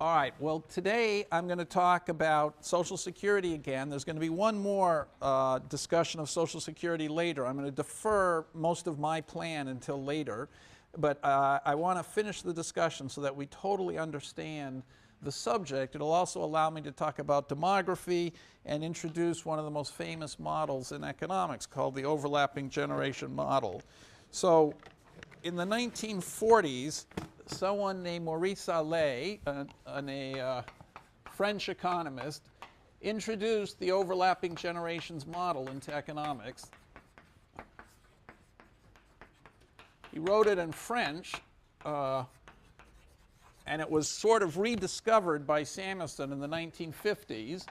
All right, well, today I'm going to talk about Social Security again. There's going to be one more discussion of Social Security later. I'm going to defer most of my plan until later, but I want to finish the discussion so that we totally understand the subject. It'll also allow me to talk about demography and introduce one of the most famous models in economics called the overlapping generation model. So in the 1940s, someone named Maurice Allais, a French economist, introduced the overlapping generations model into economics. He wrote it in French, and it was sort of rediscovered by Samuelson in the 1950s.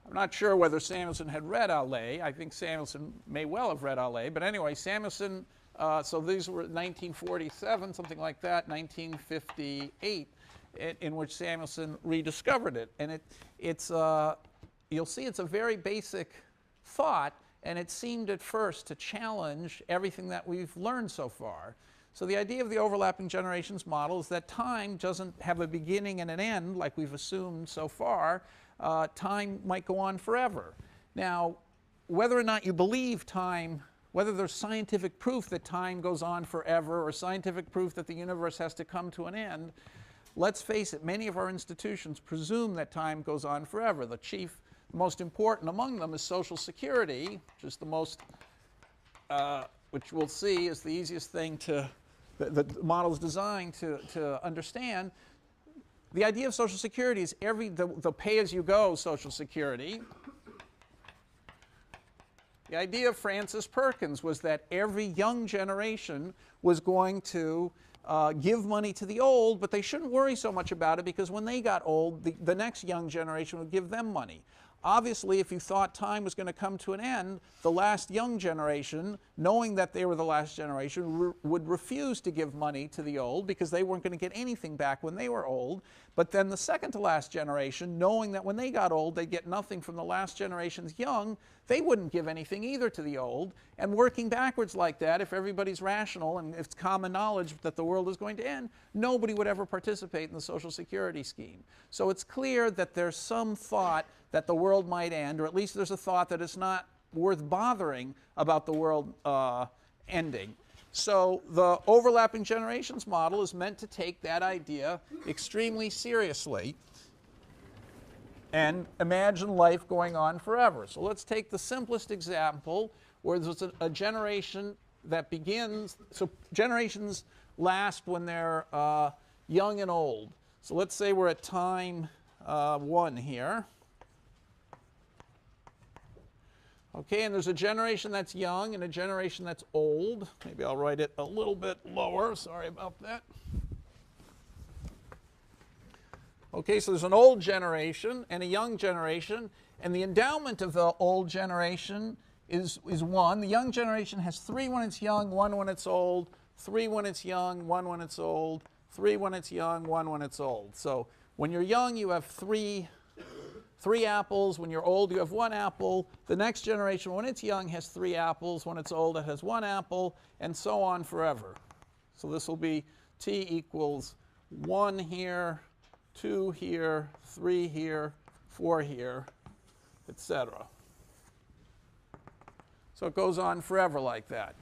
I'm not sure whether Samuelson had read Allais. I think Samuelson may well have read Allais. But anyway, Samuelson, so these were 1947, something like that, 1958, in which Samuelson rediscovered it. And you'll see it's a very basic thought, and it seemed at first to challenge everything that we've learned so far. So the idea of the overlapping generations model is that time doesn't have a beginning and an end like we've assumed so far. Time might go on forever. Now, whether or not you believe time, whether there's scientific proof that time goes on forever or scientific proof that the universe has to come to an end, let's face it, many of our institutions presume that time goes on forever. The most important among them is Social Security, which is the most, which we'll see is the easiest thing to, the model is designed to understand. The idea of Social Security is the pay-as-you-go Social Security. The idea of Francis Perkins was that every young generation was going to give money to the old, but they shouldn't worry so much about it because when they got old, the next young generation would give them money. Obviously, if you thought time was going to come to an end, the last young generation, knowing that they were the last generation, would refuse to give money to the old because they weren't going to get anything back when they were old. But then the second to last generation, knowing that when they got old, they'd get nothing from the last generation's young, they wouldn't give anything either to the old. And working backwards like that, if everybody's rational and if it's common knowledge that the world is going to end, nobody would ever participate in the Social Security scheme. So it's clear that there's some thought that the world might end, or at least there's a thought that it's not worth bothering about the world ending. So the overlapping generations model is meant to take that idea extremely seriously and imagine life going on forever. So let's take the simplest example where there's a generation that begins, so generations last when they're young and old. So let's say we're at time 1 here. Okay, and there's a generation that's young and a generation that's old. Maybe I'll write it a little bit lower. Sorry about that. Okay, so there's an old generation and a young generation, and the endowment of the old generation is 1. The young generation has 3 when it's young, 1 when it's old, 3 when it's young, 1 when it's old, 3 when it's young, 1 when it's old. So when you're young, you have 3 apples. When you're old, you have 1 apple. The next generation, when it's young, has 3 apples. When it's old, it has 1 apple, and so on forever. So this will be t equals 1 here, 2 here, 3 here, 4 here, etc. So it goes on forever like that.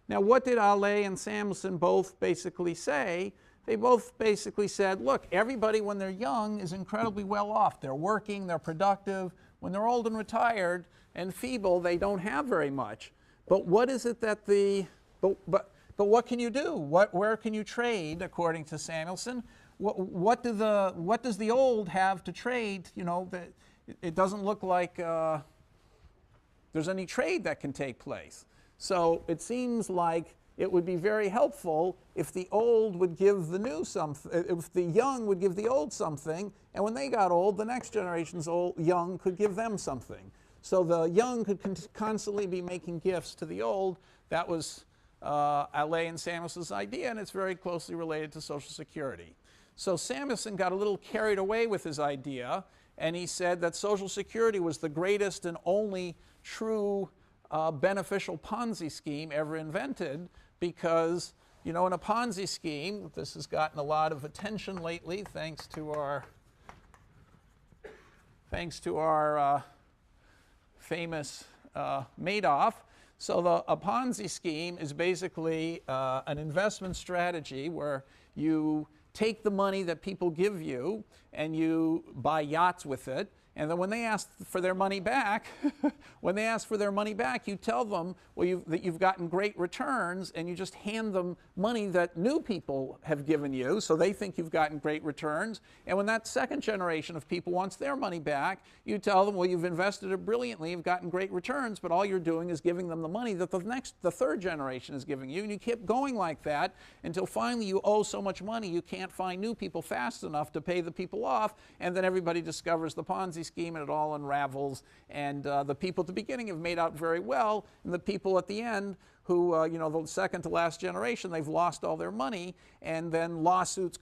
Now, what did Allais and Samuelson both basically say? They both basically said, look, everybody when they're young is incredibly well off. They're working, they're productive. When they're old and retired and feeble, they don't have very much. But what is it that but what can you do? Where can you trade, according to Samuelson? What does the old have to trade? You know, it doesn't look like there's any trade that can take place. So it seems like it would be very helpful if the old would give the new something, if the young would give the old something, and when they got old, the next generation's young could give them something. So the young could constantly be making gifts to the old. That was Allais and Samuelson's idea, and it's very closely related to Social Security. So Samuelson got a little carried away with his idea, and he said that Social Security was the greatest and only true beneficial Ponzi scheme ever invented, because you know, in a Ponzi scheme, this has gotten a lot of attention lately thanks to our famous Madoff. So a Ponzi scheme is basically an investment strategy where you take the money that people give you and you buy yachts with it. And then when they ask for their money back, you tell them, well, that you've gotten great returns, and you just hand them money that new people have given you, so they think you've gotten great returns. And when that second generation of people wants their money back, you tell them, well, you've invested it brilliantly, you've gotten great returns, but all you're doing is giving them the money that the third generation is giving you. And you keep going like that until finally you owe so much money you can't find new people fast enough to pay the people off, and then everybody discovers the Ponzi scheme and it all unravels, and the people at the beginning have made out very well, and the people at the end who, you know, the second to last generation, they've lost all their money, and then lawsuits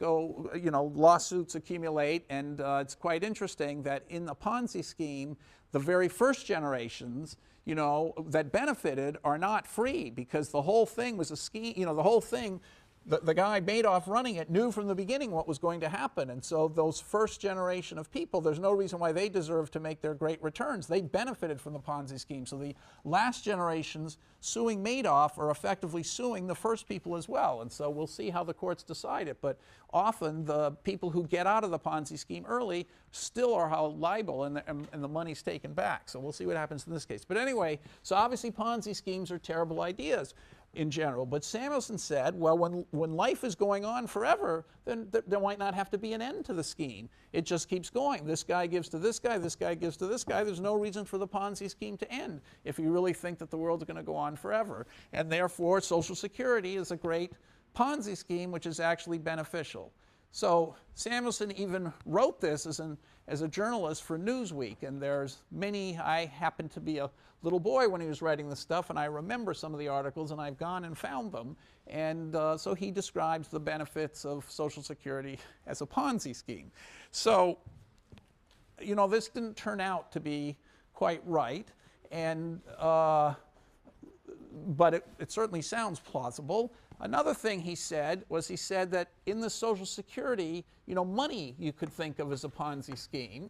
accumulate, and it's quite interesting that in the Ponzi scheme, the very first generations, you know, that benefited are not free, because the whole thing was a scheme, you know, the whole thing, the guy Madoff running it knew from the beginning what was going to happen. And so those first generation of people, there's no reason why they deserve to make their great returns. They benefited from the Ponzi scheme. So the last generations suing Madoff are effectively suing the first people as well. And so we'll see how the courts decide it. But often the people who get out of the Ponzi scheme early still are held liable, and the money's taken back. So we'll see what happens in this case. But anyway, so obviously Ponzi schemes are terrible ideas in general. But Samuelson said, well, when life is going on forever, then there might not have to be an end to the scheme. It just keeps going. This guy gives to this guy gives to this guy. There's no reason for the Ponzi scheme to end if you really think that the world's going to go on forever. And therefore, Social Security is a great Ponzi scheme, which is actually beneficial. So Samuelson even wrote this as a journalist for Newsweek, and there's many. I happened to be a little boy when he was writing this stuff, and I remember some of the articles, and I've gone and found them. And so he describes the benefits of Social Security as a Ponzi scheme. So, you know, this didn't turn out to be quite right, and but it certainly sounds plausible. Another thing he said was that in the Social Security, you know, money you could think of as a Ponzi scheme.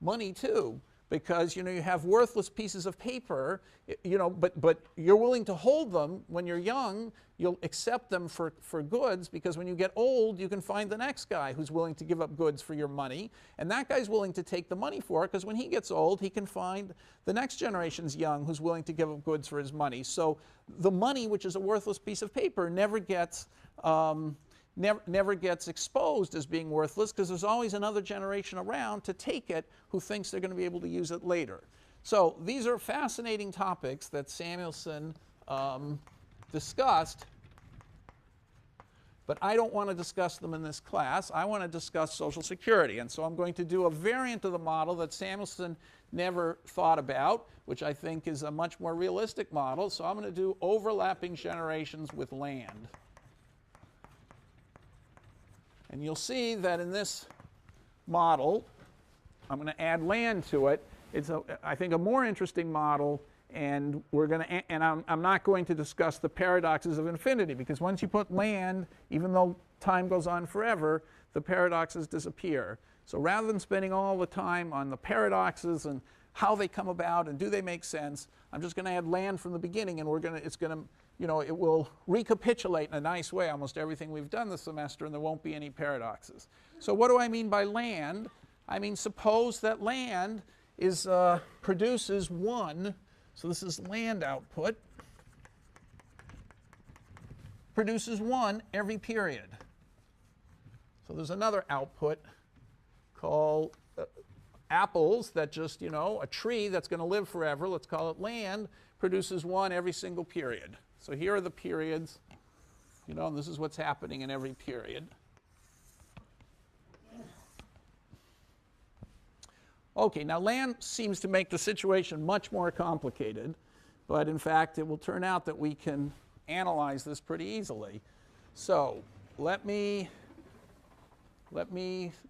Money too, because, you know, you have worthless pieces of paper, you know, but you're willing to hold them when you're young. You'll accept them for goods, because when you get old, you can find the next guy who's willing to give up goods for your money, and that guy's willing to take the money for it, because when he gets old, he can find the next generation's young who's willing to give up goods for his money. So the money, which is a worthless piece of paper, never gets exposed as being worthless, because there's always another generation around to take it who thinks they're going to be able to use it later. So these are fascinating topics that Samuelson discussed, but I don't want to discuss them in this class. I want to discuss Social Security, and so I'm going to do a variant of the model that Samuelson never thought about, which I think is a much more realistic model. So I'm going to do overlapping generations with land. And you'll see that in this model, I'm going to add land to it. It's, I think, a more interesting model, and I'm not going to discuss the paradoxes of infinity, because once you put land, even though time goes on forever, the paradoxes disappear. So rather than spending all the time on the paradoxes and how they come about and do they make sense, I'm just going to add land from the beginning, and it will recapitulate in a nice way almost everything we've done this semester, and there won't be any paradoxes. So what do I mean by land? I mean, suppose that land produces one, so this is land output, produces one every period. So there's another output called apples that just, you know, a tree that's going to live forever, let's call it land, produces one every single period. So here are the periods, you know, and this is what's happening in every period. Okay, now land seems to make the situation much more complicated, but in fact it will turn out that we can analyze this pretty easily. So let me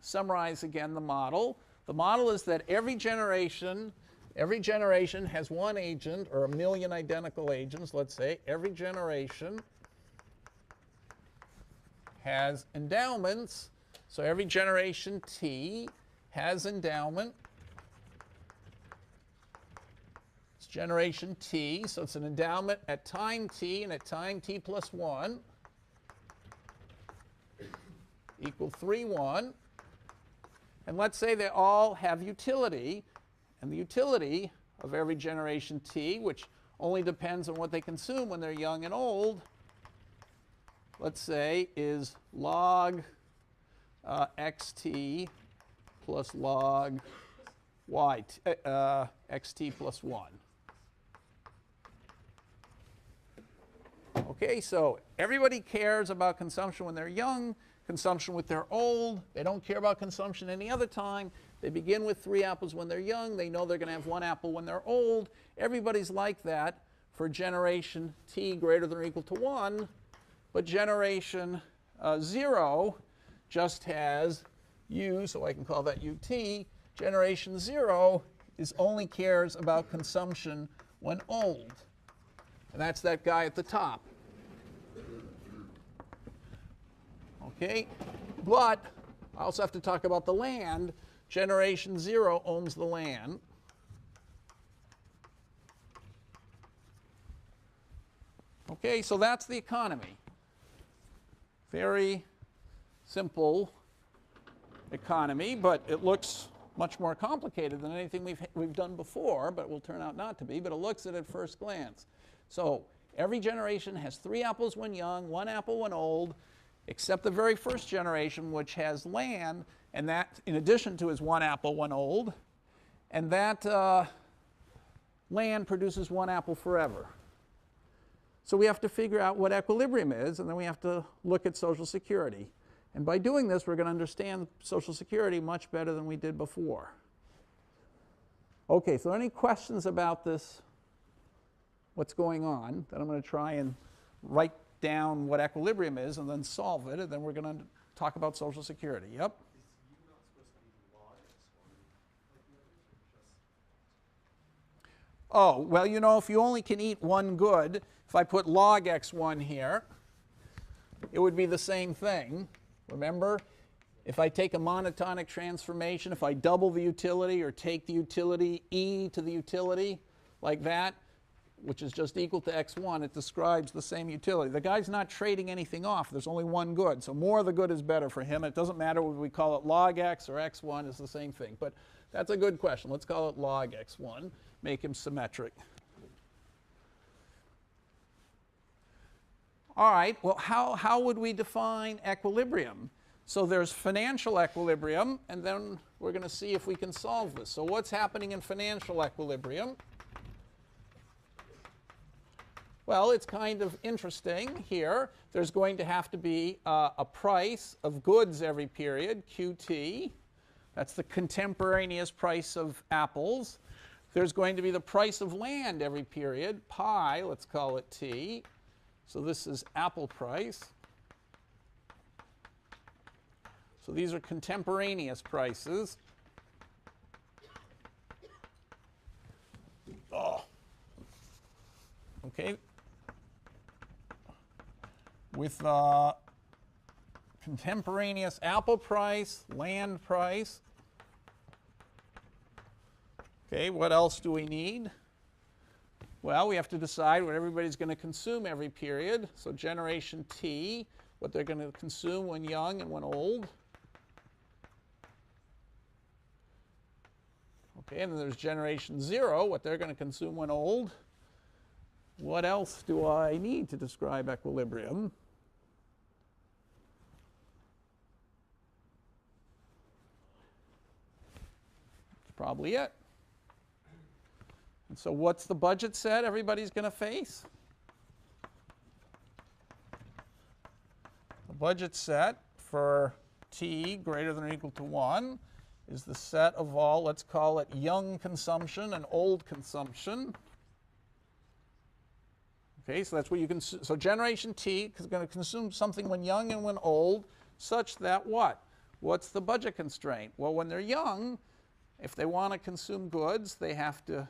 summarize again the model. The model is that every generation has one agent, or a million identical agents, let's say. Every generation has endowments. So every generation T has endowment. It's generation T, so it's an endowment at time T and at time T plus 1 equal 3, 1. And let's say they all have utility, and the utility of every generation T, which only depends on what they consume when they're young and old, let's say is log xt plus log xt plus 1. Okay, so everybody cares about consumption when they're young, consumption when they're old. They don't care about consumption any other time. They begin with 3 apples when they're young. They know they're going to have 1 apple when they're old. Everybody's like that for generation T greater than or equal to 1. But generation 0 just has U, so I can call that UT. Generation 0 only cares about consumption when old. And that's that guy at the top. Okay, but I also have to talk about the land. Generation 0 owns the land. Okay, so that's the economy. Very simple economy, but it looks much more complicated than anything we've done before, but it will turn out not to be, but it looks at first glance. So every generation has 3 apples when young, 1 apple when old, except the very first generation, which has land, and that in addition to his 1 apple when old, and that land produces 1 apple forever. So we have to figure out what equilibrium is, and then we have to look at Social Security. And by doing this, we're going to understand Social Security much better than we did before. Okay, so any questions about this, what's going on, that I'm going to try and write down what equilibrium is and then solve it, and then we're going to talk about Social Security. Yep? Oh, well, you know, if you only can eat one good, if I put log x1 here, it would be the same thing. Remember, if I take a monotonic transformation, if I double the utility or take the utility e to the utility like that, which is just equal to x1, it describes the same utility. The guy's not trading anything off. There's only one good. So more of the good is better for him. It doesn't matter whether we call it log x or x1, it's the same thing. But that's a good question. Let's call it log x1. Make him symmetric. All right, well, how would we define equilibrium? So there's financial equilibrium, and then we're going to see if we can solve this. So what's happening in financial equilibrium? Well, it's kind of interesting here. There's going to have to be a price of goods every period, QT. That's the contemporaneous price of apples. There's going to be the price of land every period, pi, let's call it T. So this is apple price. So these are contemporaneous prices. Oh. Okay. With contemporaneous apple price, land price. Okay, what else do we need? Well, we have to decide what everybody's going to consume every period. So generation T, what they're going to consume when young and when old. Okay, and then there's generation 0, what they're going to consume when old. What else do I need to describe equilibrium? That's probably it. And so what's the budget set everybody's going to face? The budget set for T greater than or equal to 1 is the set of all, let's call it young consumption and old consumption. Okay, so that's what you can, so generation T is going to consume something when young and when old, such that what? What's the budget constraint? Well, when they're young, if they want to consume goods, they have to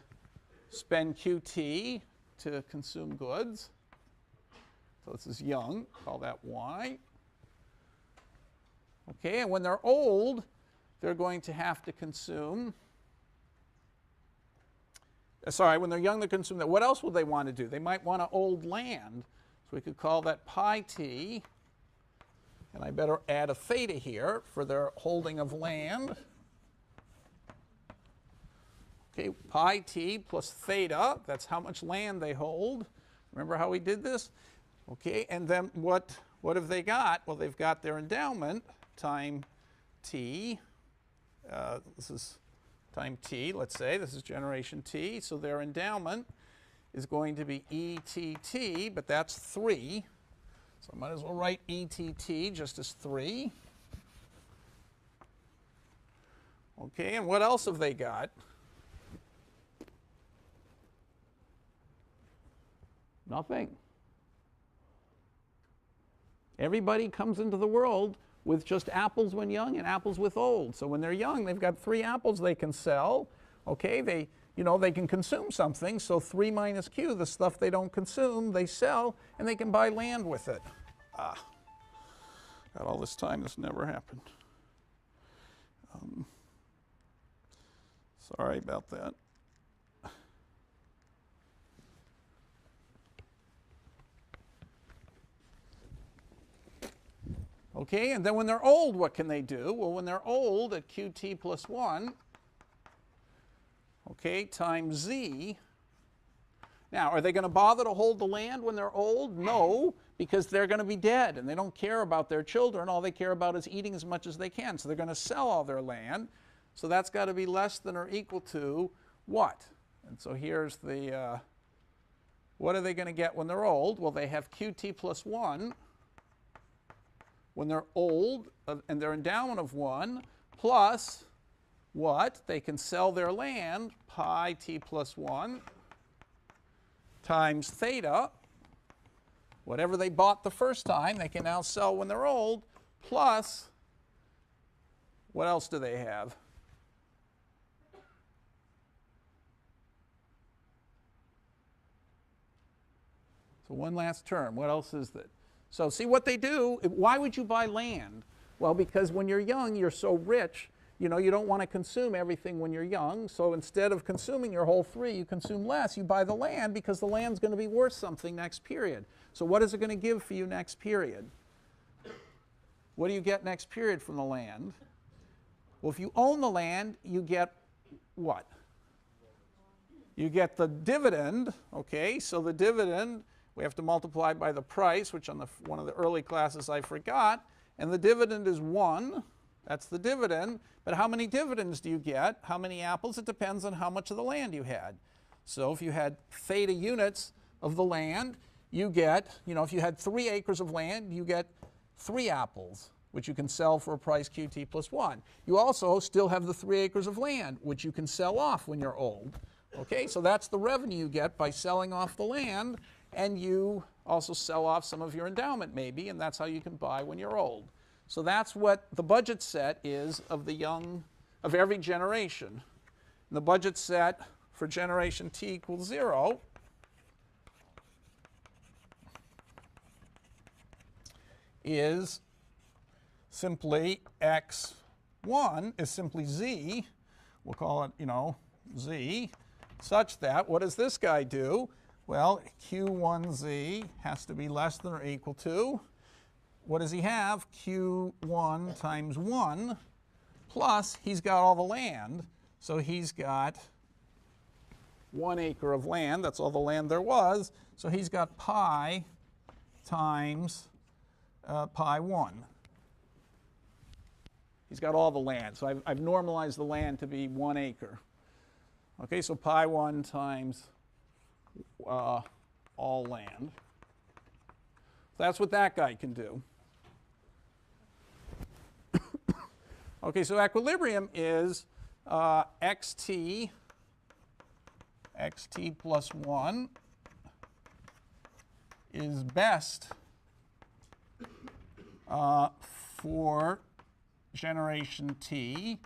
spend QT to consume goods. So this is young, call that Y. Okay, and when they're old, they're going to have to consume, when they're young, they consume that. What else will they want to do? They might want to hold land. So we could call that pi t. And I better add a theta here for their holding of land. Okay, pi t plus theta, that's how much land they hold. Remember how we did this? Okay, and then what have they got? Well, they've got their endowment, time t. This is time t, let's say. This is generation t. So their endowment is going to be ETT, but that's 3. So I might as well write ETT just as 3. Okay, and what else have they got? Nothing. Everybody comes into the world with just apples when young and apples with old. So when they're young, they've got 3 apples they can sell. Okay, they can consume something. So 3 minus q, the stuff they don't consume, they sell, and they can buy land with it. Got all this time, this never happened. Sorry about that. Okay, and then when they're old, what can they do? Well, when they're old at qt plus 1, okay, times z. Now, are they going to bother to hold the land when they're old? No, because they're going to be dead, and they don't care about their children. All they care about is eating as much as they can. So they're going to sell all their land. So that's got to be less than or equal to what? And so here's the, what are they going to get when they're old? Well, they have qt plus 1 when they're old, and their endowment of 1, plus what? They can sell their land, pi t plus 1, times theta. Whatever they bought the first time, they can now sell when they're old, plus, what else do they have? So one last term. What else is that? So see what they do. Why would you buy land? Well, because when you're young, you're so rich, you don't want to consume everything when you're young. So instead of consuming your whole 3, you consume less. You buy the land because the land's going to be worth something next period. So what is it going to give for you next period? What do you get next period from the land? Well, if you own the land, you get what? You get the dividend. Okay, so the dividend, we have to multiply by the price, which on one of the early classes I forgot. And the dividend is 1. That's the dividend. But how many dividends do you get? How many apples? It depends on how much of the land you had. So if you had theta units of the land, you get, if you had 3 acres of land, you get 3 apples, which you can sell for a price qt plus 1. You also still have the 3 acres of land, which you can sell off when you're old. Okay, so that's the revenue you get by selling off the land. And you also sell off some of your endowment maybe, and that's how you can buy when you're old. So that's what the budget set is of every generation. And the budget set for generation t equals 0 is simply x1 is simply z. We'll call it, z, such that, what does this guy do? Well, q1z has to be less than or equal to, what does he have? q1 times 1 plus, he's got all the land. So he's got 1 acre of land. That's all the land there was. So he's got pi times pi 1. He's got all the land. So I've normalized the land to be 1 acre. Okay, so pi 1 times all land. That's what that guy can do. Okay, so equilibrium is xt plus 1 is best for generation t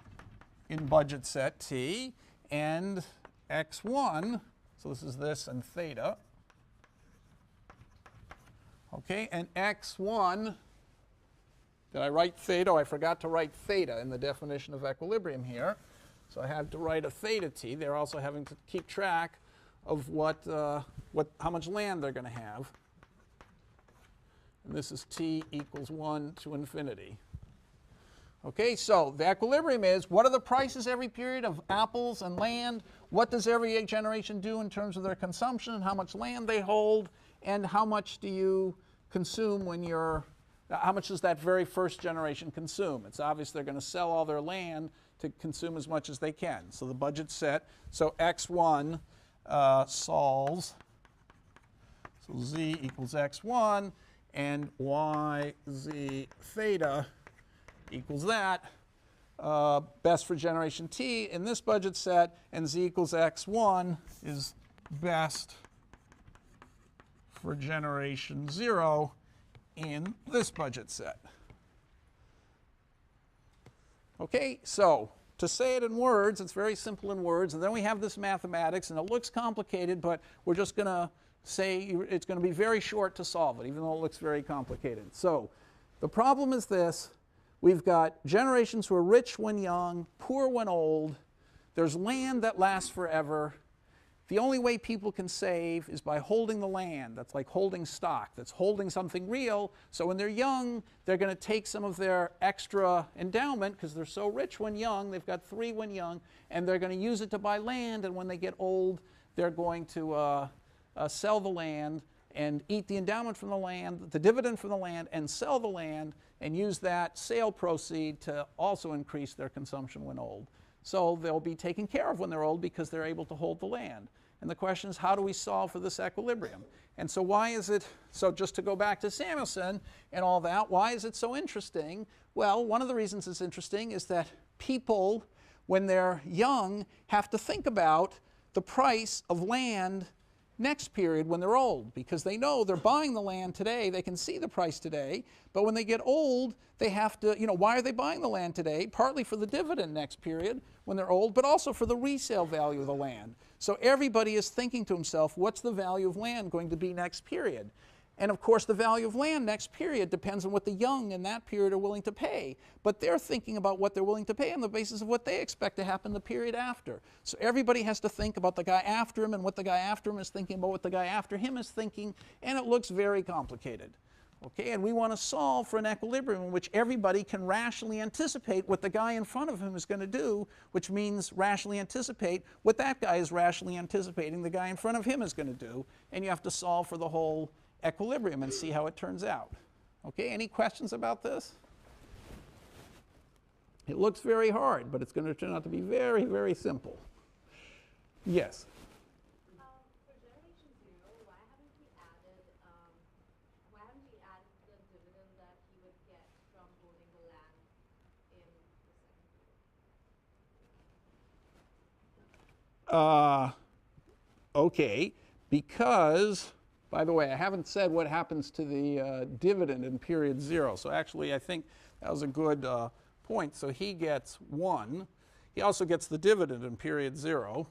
in budget set t, and x1, so this is this and theta, okay, and x1 Did I write theta? Oh, I forgot to write theta in the definition of equilibrium here. So I had to write a theta t. They're also having to keep track of how much land they're going to have. And this is t equals 1 to infinity. Okay, so the equilibrium is, what are the prices every period of apples and land? What does every generation do in terms of their consumption, and how much land they hold, and how much do you consume when you're, how much does that very first generation consume? It's obvious they're going to sell all their land to consume as much as they can. So the budget's set. So x1 solves, so z equals x1, and yz theta equals that, best for generation t in this budget set, and z equals x1 is best for generation 0 in this budget set. Okay, so to say it in words, it's very simple in words, and then we have this mathematics, and it looks complicated, but we're just going to say it's going to be very short to solve it, even though it looks very complicated. So the problem is this. We've got generations who are rich when young, poor when old. There's land that lasts forever. The only way people can save is by holding the land. That's like holding stock. That's holding something real. So when they're young, they're going to take some of their extra endowment, because they're so rich when young, they've got 3 when young, and they're going to use it to buy land. And when they get old, they're going to sell the land and eat the endowment from the land, the dividend from the land, and sell the land, and use that sale proceed to also increase their consumption when old. So they'll be taken care of when they're old because they're able to hold the land. And the question is, how do we solve for this equilibrium? And so why is it, so just to go back to Samuelson and all that, why is it so interesting? Well, one of the reasons it's interesting is that people, when they're young, have to think about the price of land next period when they're old, because they know they're buying the land today, they can see the price today, but when they get old, they have to, why are they buying the land today? Partly for the dividend next period when they're old, but also for the resale value of the land. So everybody is thinking to himself, what's the value of land going to be next period? And of course, the value of land next period depends on what the young in that period are willing to pay. But they're thinking about what they're willing to pay on the basis of what they expect to happen the period after. So everybody has to think about the guy after him and what the guy after him is thinking about what the guy after him is thinking, and it looks very complicated. Okay, and we want to solve for an equilibrium in which everybody can rationally anticipate what the guy in front of him is going to do, which means rationally anticipate what that guy is rationally anticipating the guy in front of him is going to do, and you have to solve for the whole equilibrium and see how it turns out. Okay, any questions about this? It looks very hard, but it's going to turn out to be very, very simple. Yes? For generation 0, why haven't we added the dividend that he would get from holding the land in the second period? Okay, because, by the way, I haven't said what happens to the dividend in period 0. So actually, I think that was a good point. So he gets 1. He also gets the dividend in period 0.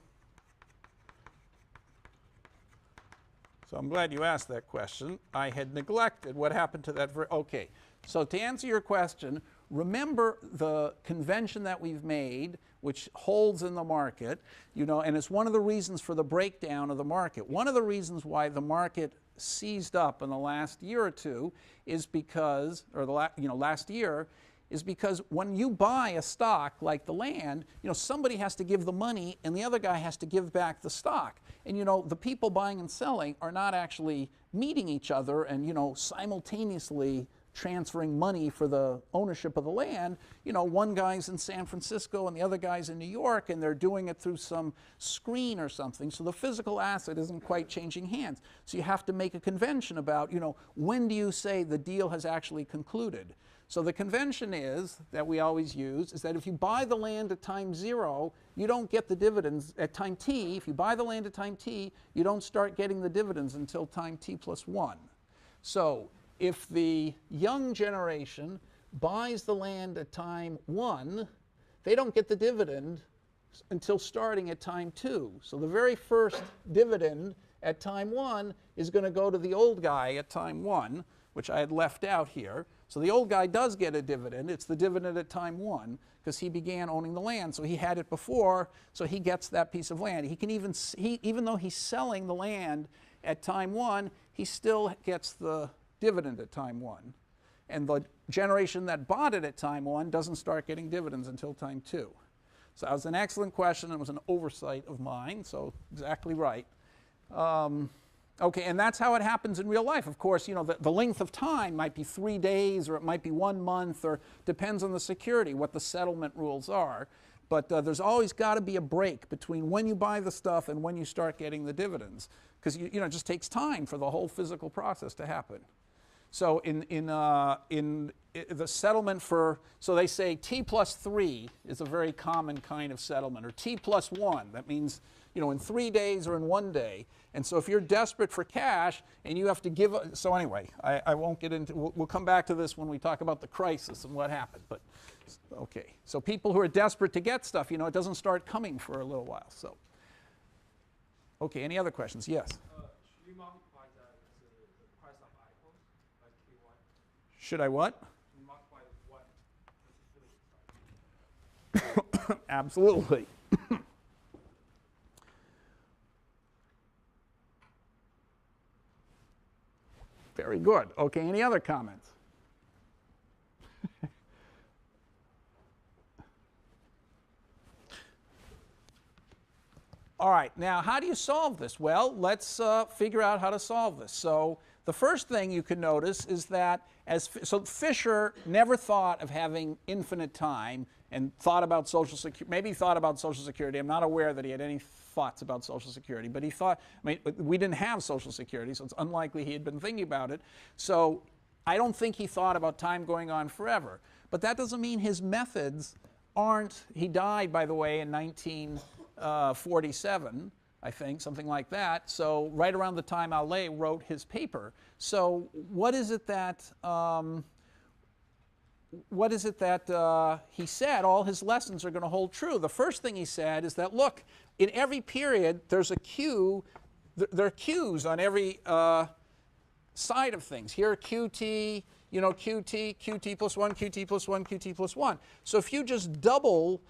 So I'm glad you asked that question. I had neglected what happened to that. Okay, so to answer your question, remember the convention that we've made, which holds in the market, and it's one of the reasons for the breakdown of the market. One of the reasons why the market seized up in the last year or two is because, or last year, is because when you buy a stock like the land, somebody has to give the money and the other guy has to give back the stock. And the people buying and selling are not actually meeting each other and simultaneously transferring money for the ownership of the land. One guy's in San Francisco and the other guy's in New York, and they're doing it through some screen or something. So the physical asset isn't quite changing hands. So you have to make a convention about, when do you say the deal has actually concluded? So the convention is, that we always use, is that if you buy the land at time 0, you don't get the dividends at time t. If you buy the land at time t, you don't start getting the dividends until time t plus 1. So if the young generation buys the land at time 1, they don't get the dividend until starting at time 2. So the very first dividend at time 1 is going to go to the old guy at time 1. which I had left out here. So the old guy does get a dividend. It's the dividend at time 1 because he began owning the land. So he had it before, so he gets that piece of land. He can even, even though he's selling the land at time 1, he still gets the dividend at time 1. And the generation that bought it at time 1 doesn't start getting dividends until time 2. So that was an excellent question. It was an oversight of mine, so exactly right. Okay, and that's how it happens in real life. Of course, you know, the length of time might be 3 days, or it might be 1 month, or depends on the security, what the settlement rules are. But there's always got to be a break between when you buy the stuff and when you start getting the dividends, because you know, it just takes time for the whole physical process to happen. So in the settlement for, so they say T plus 3 is a very common kind of settlement, or T plus 1. That means, you know, in 3 days or in 1 day. And so if you're desperate for cash and you have to give, so anyway, I won't get into, we'll come back to this when we talk about the crisis and what happened. But okay, so people who are desperate to get stuff, you know, it doesn't start coming for a little while. So, okay, any other questions? Yes. Should you multiply that as the price of icon, like K1? Should I what? You multiply 1 as a price. Absolutely. Very good. Okay, any other comments? All right, now how do you solve this? Well, let's figure out how to solve this. So the first thing you can notice is that, so Fisher never thought of having infinite time and thought about Social Security, maybe thought about Social Security. I'm not aware that he had any thoughts about Social Security, but he thought, I mean, we didn't have Social Security, so it's unlikely he had been thinking about it. So I don't think he thought about time going on forever. But that doesn't mean his methods aren't, he died, by the way, in 1947, I think, something like that. So right around the time Allais wrote his paper. So what is it that, he said all his lessons are going to hold true? The first thing he said is that, look, in every period there's a queue, there are queues on every side of things. Here QT, you know, QT plus 1, QT plus 1, QT plus 1. So if you just double,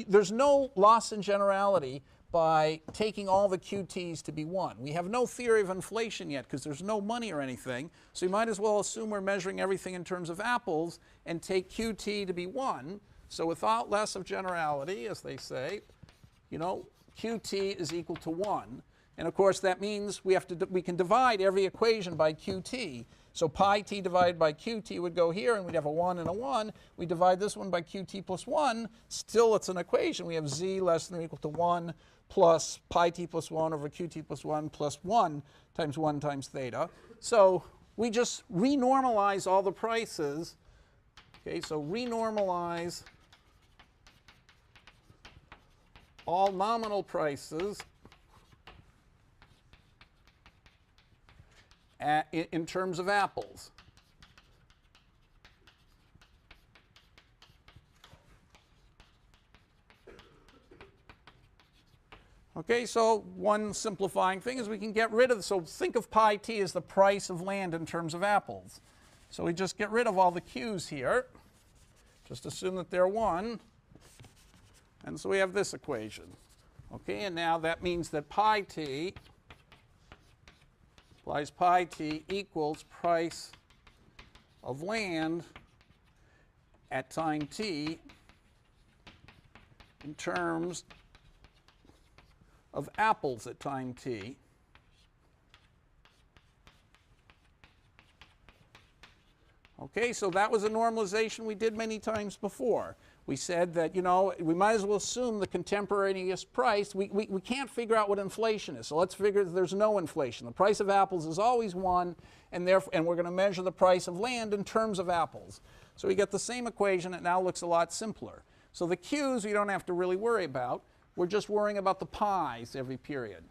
there's no loss in generality by taking all the QTs to be 1. We have no theory of inflation yet because there's no money or anything. So you might as well assume we're measuring everything in terms of apples and take QT to be 1. So without loss of generality, as they say, you know, QT is equal to 1. And of course that means we can divide every equation by QT. So pi t divided by qt would go here, and we'd have a 1 and a 1. We divide this one by qt plus 1. Still, it's an equation. We have z less than or equal to 1 plus pi t plus 1 over qt plus 1 plus 1 times theta. So we just renormalize all the prices. Okay, so renormalize all nominal prices in terms of apples. Okay, so one simplifying thing is we can get rid of, so think of pi t as the price of land in terms of apples. So we just get rid of all the q's here. Just assume that they're 1. And so we have this equation. Okay, and now that means that pi t implies pi t equals price of land at time t in terms of apples at time t. Okay, so that was a normalization we did many times before. We said that, you know, we might as well assume the contemporaneous price. We can't figure out what inflation is, so let's figure that there's no inflation. The price of apples is always 1, and we're going to measure the price of land in terms of apples. So we get the same equation. It now looks a lot simpler. So the q's we don't have to really worry about. We're just worrying about the pi's every period.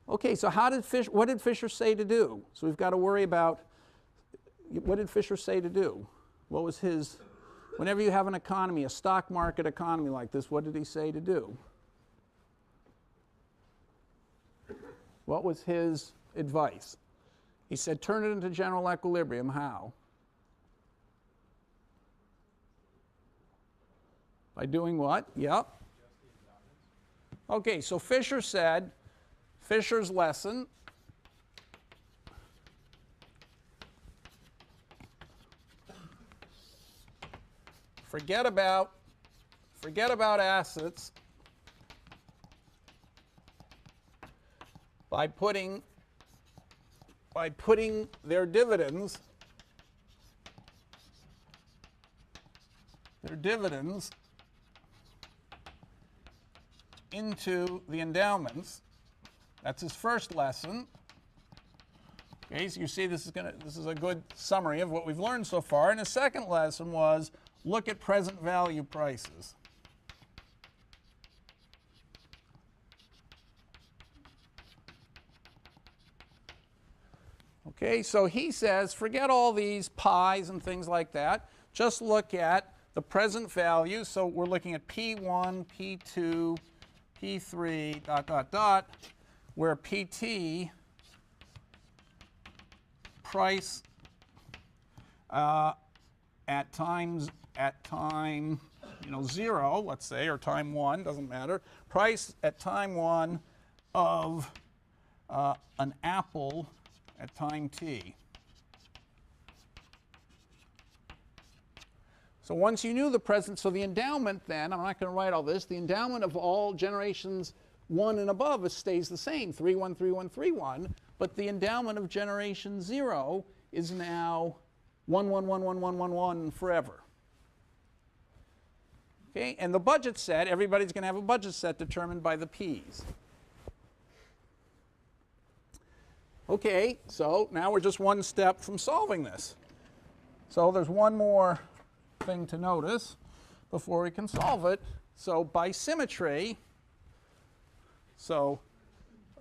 Okay, so what did Fisher say to do? So we've got to worry about, what did Fisher say to do? What was his, whenever you have an economy, a stock market economy like this, what did he say to do? What was his advice? He said, turn it into general equilibrium. How? By doing what? Yep. Okay, so Fisher said, Fisher's lesson, forget about assets by putting their dividends into the endowments. That's his first lesson. Okay, so you see this is a good summary of what we've learned so far. And his second lesson was look at present value prices. Okay, so he says forget all these pies and things like that. Just look at the present value. So we're looking at P1, P2, P3, dot, dot, dot, where PT, price at time 0, let's say, or time 1, doesn't matter. Price at time 1 of an apple at time t. So once you knew the present, so the endowment then, I'm not going to write all this, the endowment of all generations 1 and above stays the same, 3, 1, 3, 1, 3, 1, but the endowment of generation 0 is now 1, 1, 1, 1, 1, 1, 1 forever. Okay, and the budget set, everybody's going to have a budget set determined by the P's. Okay, so now we're just one step from solving this. So there's one more thing to notice before we can solve it. So by symmetry, so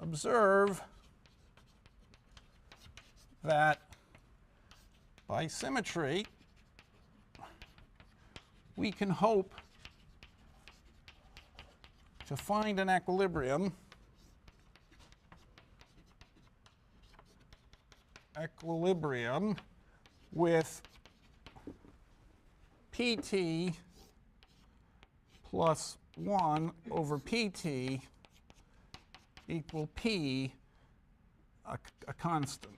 observe that by symmetry, we can hope to find an equilibrium with PT plus 1 over PT equal P, a constant.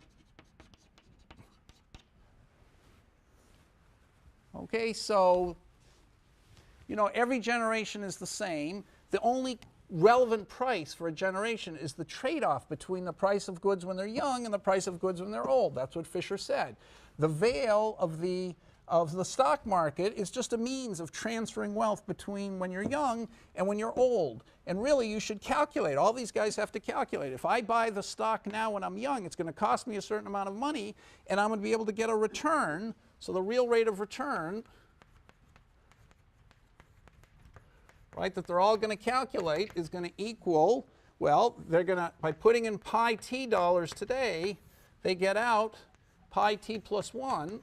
Okay, so, every generation is the same. The only relevant price for a generation is the trade-off between the price of goods when they're young and the price of goods when they're old. That's what Fisher said. The veil of the stock market is just a means of transferring wealth between when you're young and when you're old. And really, you should calculate. All these guys have to calculate. If I buy the stock now when I'm young, it's going to cost me a certain amount of money, and I'm going to be able to get a return. So the real rate of return, right, that they're all going to calculate is going to equal, well, they're going to, by putting in pi t dollars today, they get out pi t plus 1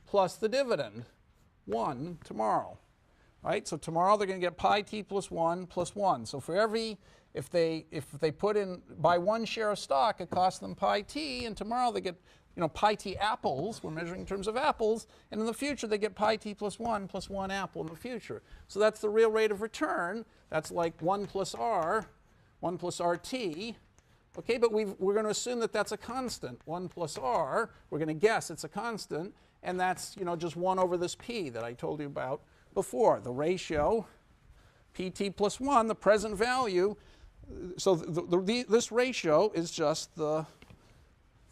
plus the dividend, 1 tomorrow. Right? So tomorrow they're going to get pi t plus 1 plus 1. So for every, if they put in, buy 1 share of stock, it costs them pi t, and tomorrow they get, pi t apples. We're measuring in terms of apples, and in the future they get pi t plus 1 apple in the future. So that's the real rate of return. That's like 1 plus r, 1 plus rt. Okay, but we're going to assume that that's a constant, 1 plus r. We're going to guess it's a constant, and that's just 1 over this p that I told you about before. The ratio, pt plus 1, the present value. So this ratio is just the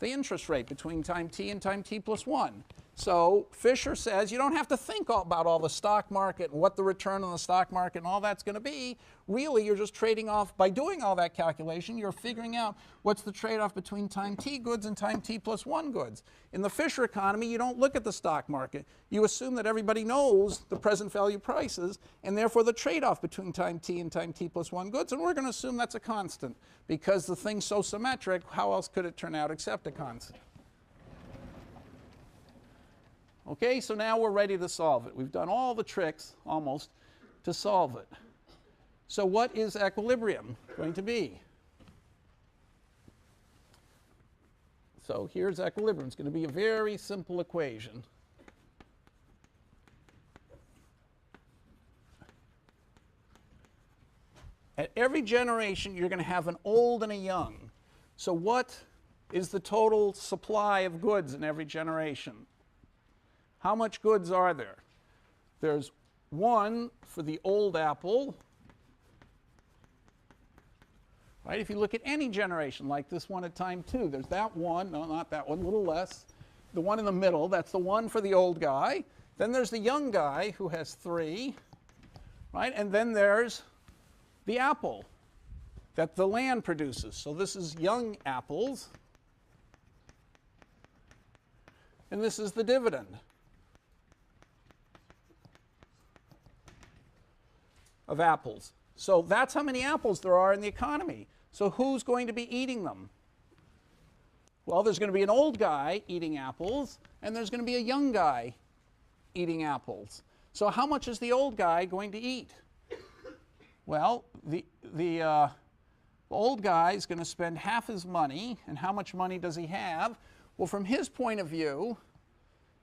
interest rate between time t and time t plus 1. So Fisher says you don't have to think about all the stock market and what the return on the stock market and all that's going to be. Really, you're just trading off, by doing all that calculation, you're figuring out what's the trade-off between time t goods and time t plus 1 goods. In the Fisher economy, you don't look at the stock market. You assume that everybody knows the present value prices, and therefore the trade-off between time t and time t plus 1 goods, and we're going to assume that's a constant. Because the thing's so symmetric, how else could it turn out except a constant? Okay, so now we're ready to solve it. We've done all the tricks, almost, to solve it. So what is equilibrium going to be? So here's equilibrium. It's going to be a very simple equation. At every generation, you're going to have an old and a young. So what is the total supply of goods in every generation? How much goods are there? There's one for the old apple. Right? If you look at any generation, like this one at time 2, there's that one, no, not that one, a little less. The one in the middle, that's the one for the old guy. Then there's the young guy who has 3, right? And then there's the apple that the land produces. So this is young apples. And this is the dividend. Of apples. So that's how many apples there are in the economy. So who's going to be eating them? Well, there's going to be an old guy eating apples, and there's going to be a young guy eating apples. So how much is the old guy going to eat? Well, the old guy is going to spend half his money, and how much money does he have? Well, from his point of view,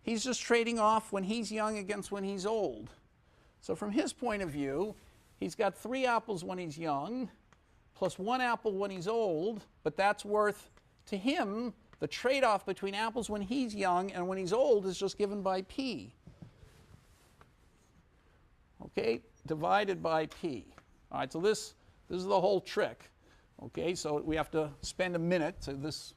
he's just trading off when he's young against when he's old. So from his point of view, he's got 3 apples when he's young, plus 1 apple when he's old, but that's worth, to him, the trade-off between apples when he's young and when he's old is just given by P. Okay, divided by P. All right, so this is the whole trick. Okay, so we have to spend a minute, so this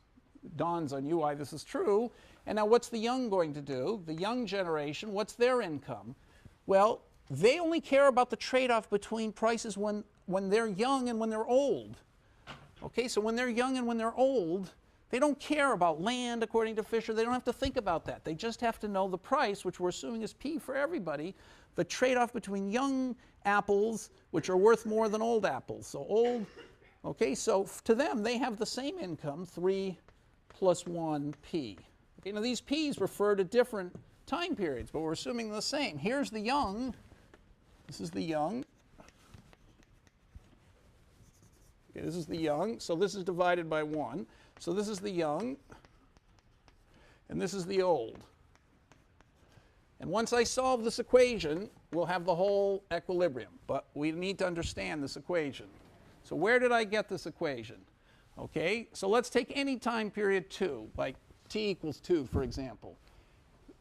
dawns on you why this is true. And now what's the young going to do? The young generation, what's their income? Well, they only care about the trade-off between prices when they're young and when they're old. Okay, so when they're young and when they're old, they don't care about land, according to Fisher. They don't have to think about that. They just have to know the price, which we're assuming is P for everybody, the trade-off between young apples, which are worth more than old apples. So old, okay, so to them, they have the same income, 3 plus 1 P. Okay, now these P's refer to different time periods, but we're assuming the same. Here's the young. This is the young. Okay, this is the young. So this is divided by 1. So this is the young. And this is the old. And once I solve this equation, we'll have the whole equilibrium. But we need to understand this equation. So where did I get this equation? Okay, so let's take any time period 2, like t equals 2, for example.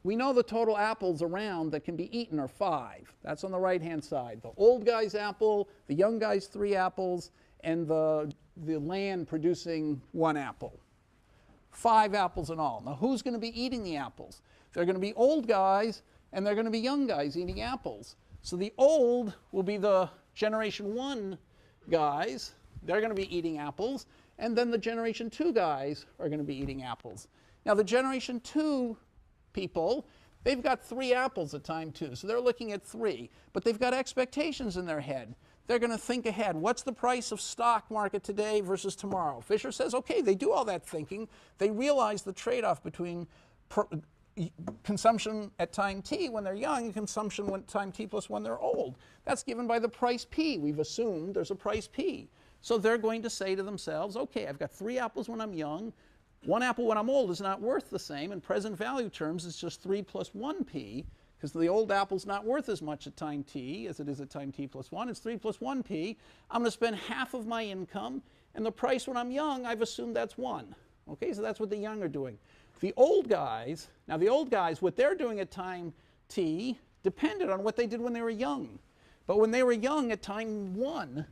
We know the total apples around that can be eaten are 5. That's on the right-hand side. The old guy's apple, the young guy's 3 apples, and the land producing 1 apple. 5 apples in all. Now, who's going to be eating the apples? They're going to be old guys, and they're going to be young guys eating apples. So the old will be the generation 1 guys. They're going to be eating apples. And then the generation 2 guys are going to be eating apples. Now, the generation 2 people, they've got 3 apples at time 2, so they're looking at 3, but they've got expectations in their head. They're going to think ahead. What's the price of stock market today versus tomorrow? Fisher says, okay, they do all that thinking. They realize the trade-off between consumption at time t when they're young and consumption when time t plus when they're old. That's given by the price p. We've assumed there's a price p. So they're going to say to themselves, okay, I've got 3 apples when I'm young. 1 apple when I'm old is not worth the same. In present value terms, it's just 3 plus 1p, because the old apple's not worth as much at time t as it is at time t plus 1. It's 3 plus 1p. I'm going to spend half of my income, and the price when I'm young, I've assumed that's 1. Okay, so that's what the young are doing. The old guys, now the old guys, what they're doing at time t depended on what they did when they were young. But when they were young at time 1,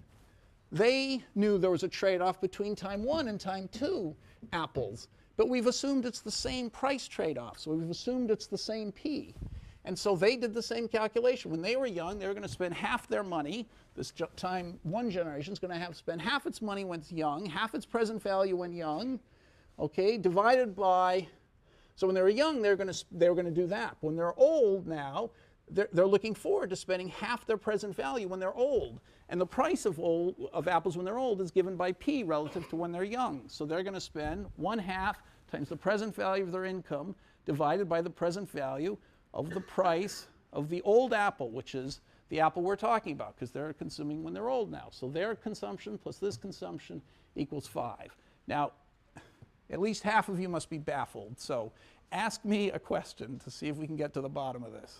they knew there was a trade-off between time 1 and time 2 apples. But we've assumed it's the same price trade-off, so we've assumed it's the same P. And so they did the same calculation. When they were young, they were going to spend half their money. This time 1 generation is going to have to spend half its money when it's young, half its present value when young, okay, divided by, so when they were young, they were going to do that. When they're old now, they're looking forward to spending half their present value when they're old. And the price of apples when they're old is given by P relative to when they're young. So they're going to spend 1/2 times the present value of their income divided by the present value of the price of the old apple, which is the apple we're talking about, because they're consuming when they're old now. So their consumption plus this consumption equals 5. Now, At least half of you must be baffled. So ask me a question to see if we can get to the bottom of this.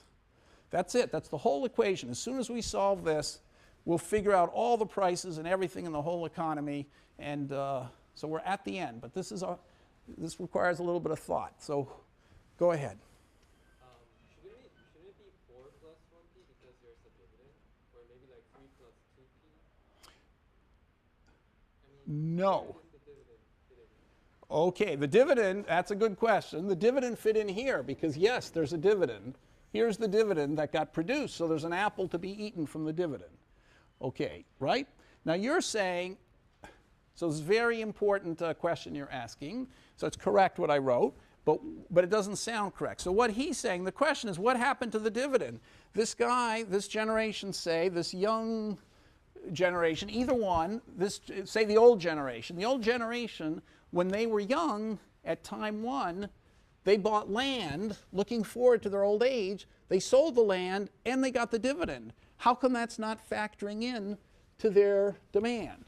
That's it. That's the whole equation. As soon as we solve this, we'll figure out all the prices and everything in the whole economy. And so we're at the end. But this requires a little bit of thought. So go ahead. Shouldn't it be 4 plus 1p because there's a dividend? Or maybe like 3 plus 2p? I mean, No. where does the dividend fit in? Okay, the dividend, that's a good question. The dividend fit in here because, yes, there's a dividend. Here's the dividend that got produced, so there's an apple to be eaten from the dividend. Okay, right? Now you're saying, so it's a very important question you're asking. So it's correct what I wrote, but it doesn't sound correct. So what he's saying, the question is, what happened to the dividend? This guy, this generation, say, this young generation, either one, say the old generation, when they were young at time 1, they bought land looking forward to their old age. They sold the land and they got the dividend. How come that's not factoring in to their demand?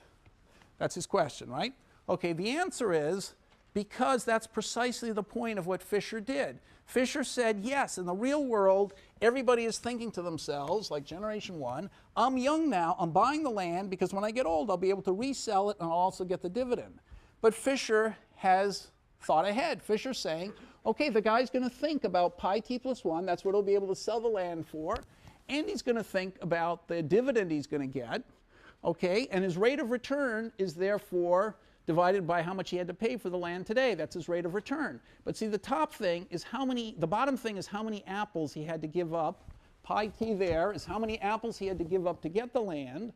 That's his question, right? Okay, the answer is because that's precisely the point of what Fisher did. Fisher said, yes, in the real world, everybody is thinking to themselves, like Generation 1, I'm young now, I'm buying the land because when I get old, I'll be able to resell it and I'll also get the dividend. But Fisher has thought ahead. Fisher's saying, okay, the guy's going to think about pi t plus 1, that's what he'll be able to sell the land for, and he's going to think about the dividend he's going to get, okay, and his rate of return is therefore divided by how much he had to pay for the land today. That's his rate of return. But see, the top thing is the bottom thing is how many apples he had to give up. Pi t there is how many apples he had to give up to get the land.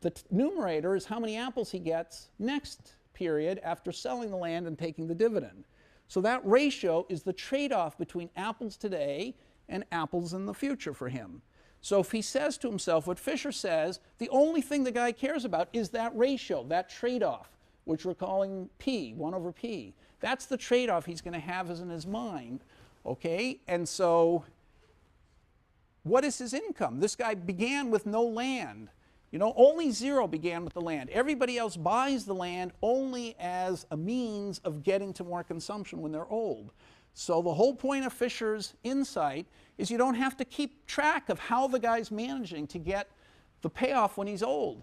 The numerator is how many apples he gets next period after selling the land and taking the dividend. So that ratio is the trade-off between apples today and apples in the future for him. So if he says to himself what Fisher says, the only thing the guy cares about is that ratio, that trade-off, which we're calling P, 1 over P. That's the trade-off he's going to have in his mind, okay? And so what is his income? This guy began with no land. You know, only 0 began with the land. Everybody else buys the land only as a means of getting to more consumption when they're old. So the whole point of Fisher's insight is you don't have to keep track of how the guy's managing to get the payoff when he's old.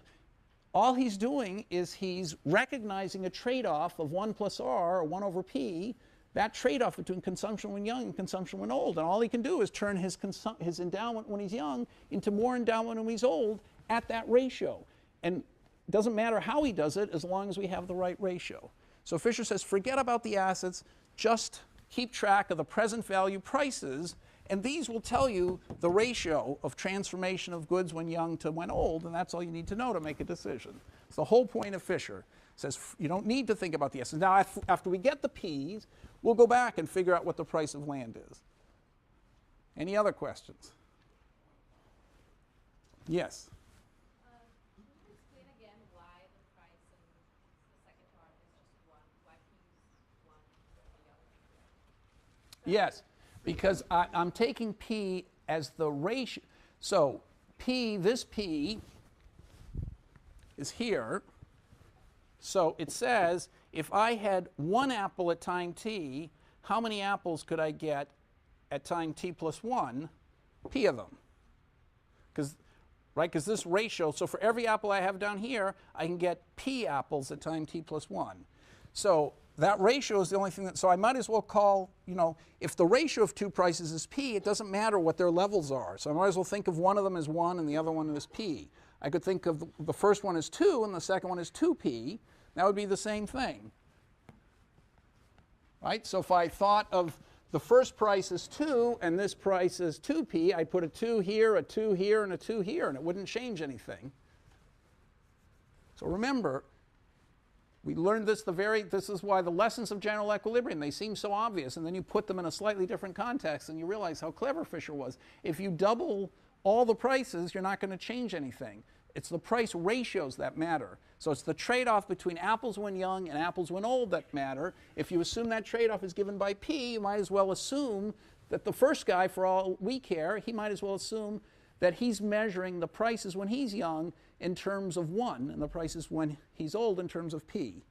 All he's doing is he's recognizing a trade-off of 1 plus R, or 1 over P, that trade-off between consumption when young and consumption when old. And all he can do is turn his endowment when he's young into more endowment when he's old at that ratio. And it doesn't matter how he does it as long as we have the right ratio. So Fisher says, forget about the assets, just keep track of the present value prices, and these will tell you the ratio of transformation of goods when young to when old, and that's all you need to know to make a decision. It's the whole point of Fisher. Says you don't need to think about the assets. Now, after we get the P's, we'll go back and figure out what the price of land is. Any other questions? Yes? Can you explain again why the price in the second chart is just 1? Why can you use 1 for the other? Yes, because I'm taking P as the ratio. So P, this P is here. So it says if I had 1 apple at time t, how many apples could I get at time t plus 1? P of them. Because this ratio, so for every apple I have down here, I can get P apples at time t plus 1. So that ratio is the only thing that, so I might as well call, you know, if the ratio of 2 prices is P, it doesn't matter what their levels are. So I might as well think of one of them as 1 and the other one as P. I could think of the first one as 2 and the second one as 2P. That would be the same thing. Right? So if I thought of the first price is 2 and this price is 2P, I'd put a 2 here, a 2 here, and a 2 here, and it wouldn't change anything. So remember, we learned this this is why the lessons of general equilibrium, they seem so obvious, and then you put them in a slightly different context and you realize how clever Fisher was. If you double all the prices, you're not going to change anything. It's the price ratios that matter. So it's the trade-off between apples when young and apples when old that matter. If you assume that trade-off is given by P, you might as well assume that the first guy, for all we care, he might as well assume that he's measuring the prices when he's young in terms of 1 and the prices when he's old in terms of P.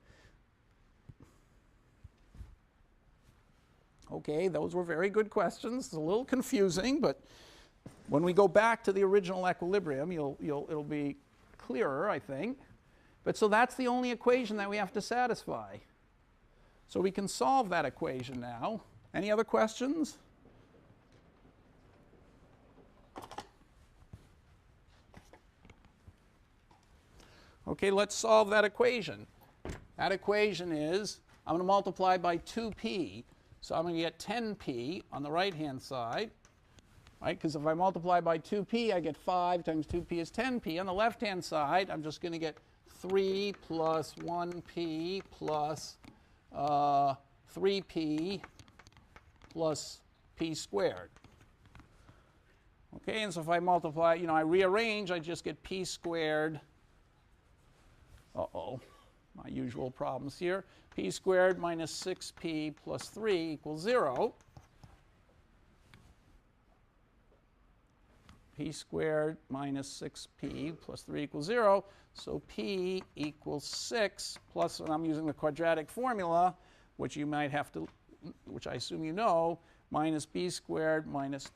Okay, those were very good questions. It's a little confusing, but when we go back to the original equilibrium, it'll be clearer, I think. But so that's the only equation that we have to satisfy. So we can solve that equation now. Any other questions? Okay, let's solve that equation. That equation is, I'm going to multiply by 2p. So I'm going to get 10p on the right-hand side, right? Because if I multiply by 2p, I get 5 times 2p is 10p. On the left-hand side, I'm just going to get 3 plus 1p plus 3p plus p squared. Okay, and so if I multiply, I rearrange, I just get p squared. Uh-oh, my usual problems here. P squared minus 6p plus 3 equals 0. P squared minus 6p plus 3 equals 0. So p equals 6 plus, and I'm using the quadratic formula, which you might have to, which I assume you know, minus b squared minus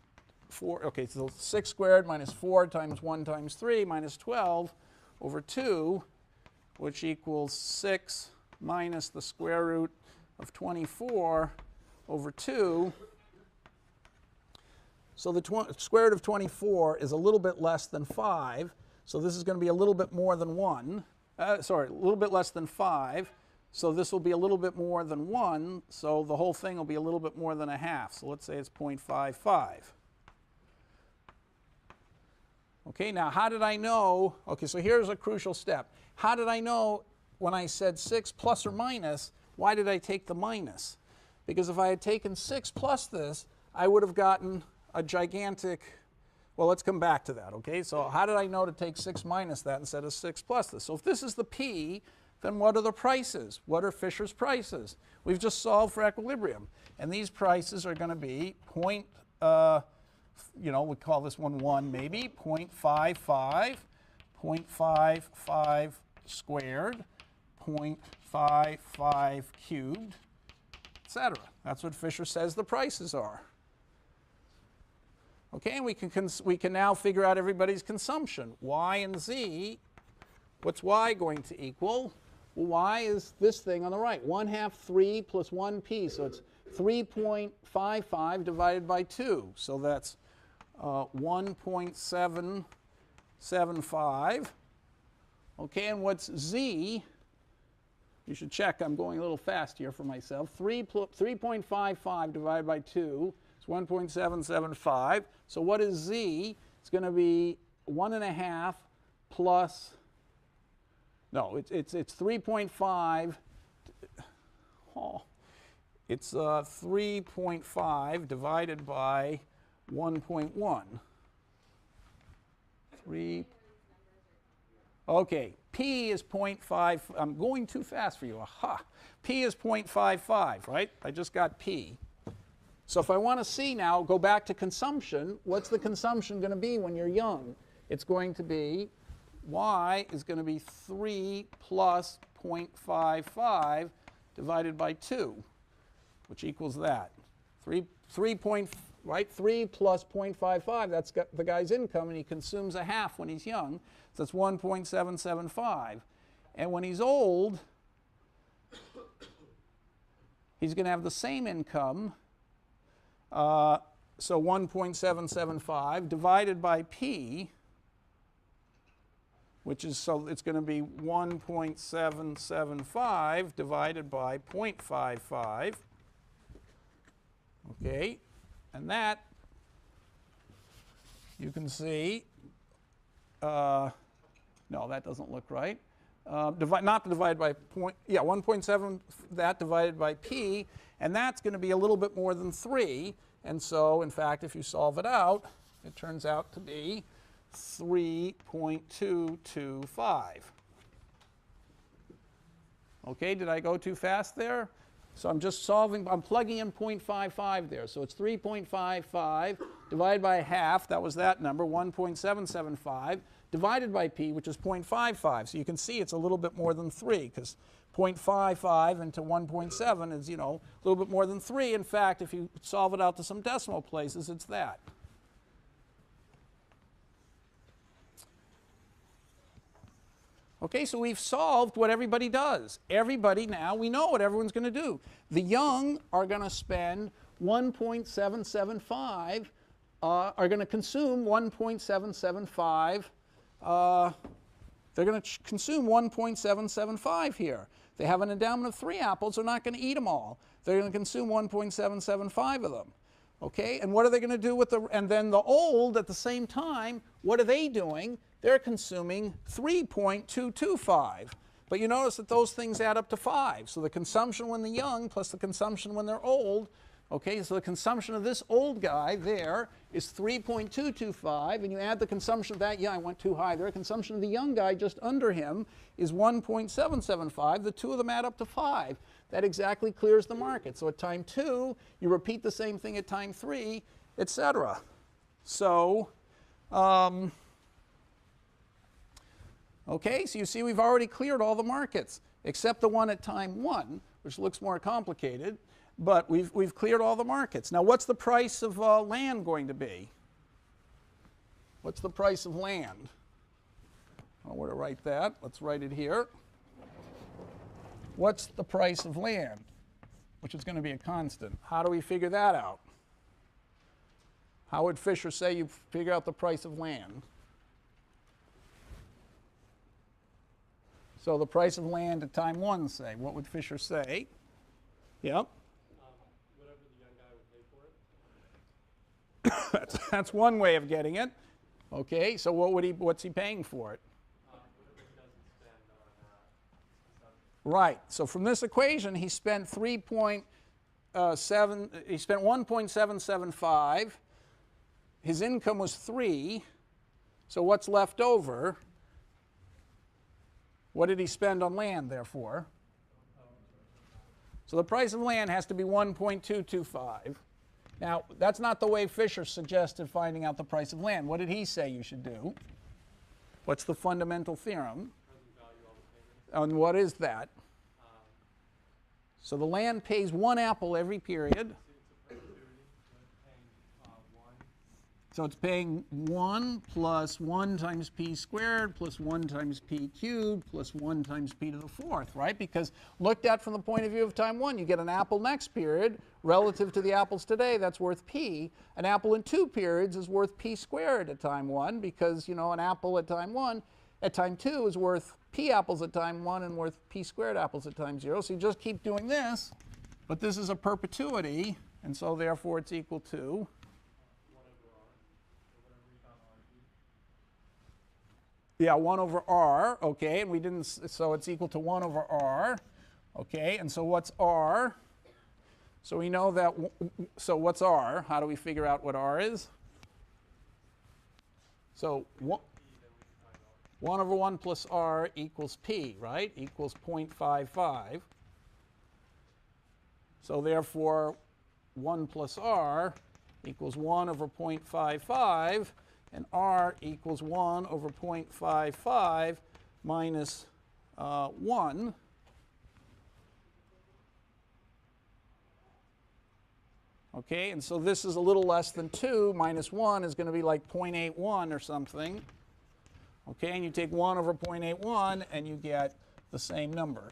4. Okay, so 6 squared minus 4 times 1 times 3 minus 12 over 2, which equals 6 minus the square root of 24 over 2. So the square root of 24 is a little bit less than 5. So this is going to be a little bit more than 1. Sorry, a little bit less than 5. So this will be a little bit more than 1. So the whole thing will be a little bit more than a half. So let's say it's 0.55. Okay, now how did I know? Okay, so here's a crucial step. How did I know when I said 6 plus or minus, why did I take the minus? Because if I had taken 6 plus this, I would have gotten a gigantic, well, let's come back to that, okay? So how did I know to take 6 minus that instead of 6 plus this? So if this is the p, then what are the prices? What are Fisher's prices? We've just solved for equilibrium. And these prices are going to be we call this one 1 maybe, 0.55, 0.55 squared, 0.55 cubed, etc. That's what Fisher says the prices are. Okay, and we can now figure out everybody's consumption. Y and Z, what's Y going to equal? Well, Y is this thing on the right, 1/2 3 plus 1p. So it's 3.55 divided by 2. So that's 1.775. Okay, and what's Z? You should check, I'm going a little fast here for myself. 3.55 divided by 2 is 1.775. So what is Z? It's going to be 1.5 plus, no, it's 3.5. Oh, it's 3.5 divided by 1.1. 3. Okay, P is 0.5. I'm going too fast for you. Aha. P is 0.55, right? I just got P. So if I want to see now, go back to consumption. What's the consumption going to be when you're young? It's going to be, Y is going to be 3 plus 0.55 divided by 2, which equals that. 3 plus 0.55, that's the guy's income, and he consumes a half when he's young. So that's 1.775. And when he's old, he's going to have the same income. So 1.775 divided by P, which is, so it's going to be 1.775 divided by 0.55. Okay, and that, you can see, no, that doesn't look right. Not divided by 1.7, that divided by P, and that's going to be a little bit more than 3. And so, in fact, if you solve it out, it turns out to be 3.225. Okay, did I go too fast there? So I'm just solving, I'm plugging in 0.55 there. So it's 3.55 divided by a half, that was that number, 1.775, divided by P, which is 0.55. So you can see it's a little bit more than 3, because 0.55 into 1.7 is, you know, a little bit more than 3. In fact, if you solve it out to some decimal places, it's that. Okay, so we've solved what everybody does. Everybody now, we know what everyone's going to do. The young are going to spend 1.775, are going to consume 1.775, they're going to consume 1.775 here. They have an endowment of 3 apples, they're not going to eat them all. They're going to consume 1.775 of them. Okay, and what are they going to do with the, and then the old at the same time, what are they doing? They're consuming 3.225. But you notice that those things add up to 5. So the consumption when they're young plus the consumption when they're old, okay, so the consumption of this old guy there is 3.225, and you add the consumption of that, yeah, I went too high there, consumption of the young guy just under him is 1.775. The two of them add up to 5. That exactly clears the market. So at time 2, you repeat the same thing at time 3, etc. So, okay, so you see we've already cleared all the markets, except the one at time 1, which looks more complicated, but we've cleared all the markets. Now what's the price of land going to be? What's the price of land? I don't know where to write that. Let's write it here. What's the price of land? Which is going to be a constant. How do we figure that out? How would Fisher say you figure out the price of land? So the price of land at time 1, say. What would Fisher say? Yep. Whatever the young guy would pay for it. That's one way of getting it. Okay, so what's he paying for it? Whatever he doesn't spend on consumption. Right. So from this equation, he spent 1.775. His income was 3. So what's left over? What did he spend on land, therefore? So the price of land has to be 1.225. Now, that's not the way Fisher suggested finding out the price of land. What did he say you should do? What's the fundamental theorem? Present value all the payments. And what is that? So the land pays 1 apple every period. So it's paying 1 plus 1 times p squared plus 1 times p cubed plus 1 times p to the 4th, right? Because looked at from the point of view of time 1, you get an apple next period relative to the apples today, that's worth p. An apple in 2 periods is worth p squared at time 1 because, you know, an apple at time 1, at time 2 is worth p apples at time 1 and worth p squared apples at time 0. So you just keep doing this, but this is a perpetuity, and so therefore it's equal to yeah, 1 over r, okay, and we didn't, so it's equal to 1 over r, okay, and so what's r? So we know that, so what's r? How do we figure out what r is? So 1 over 1 plus r equals p, right? Equals 0.55. So therefore, 1 plus r equals 1 over 0.55. And r equals 1 over 0.55 minus 1. Okay, and so this is a little less than 2. Minus 1 is going to be like 0.81 or something. Okay, and you take 1 over 0.81 and you get the same number.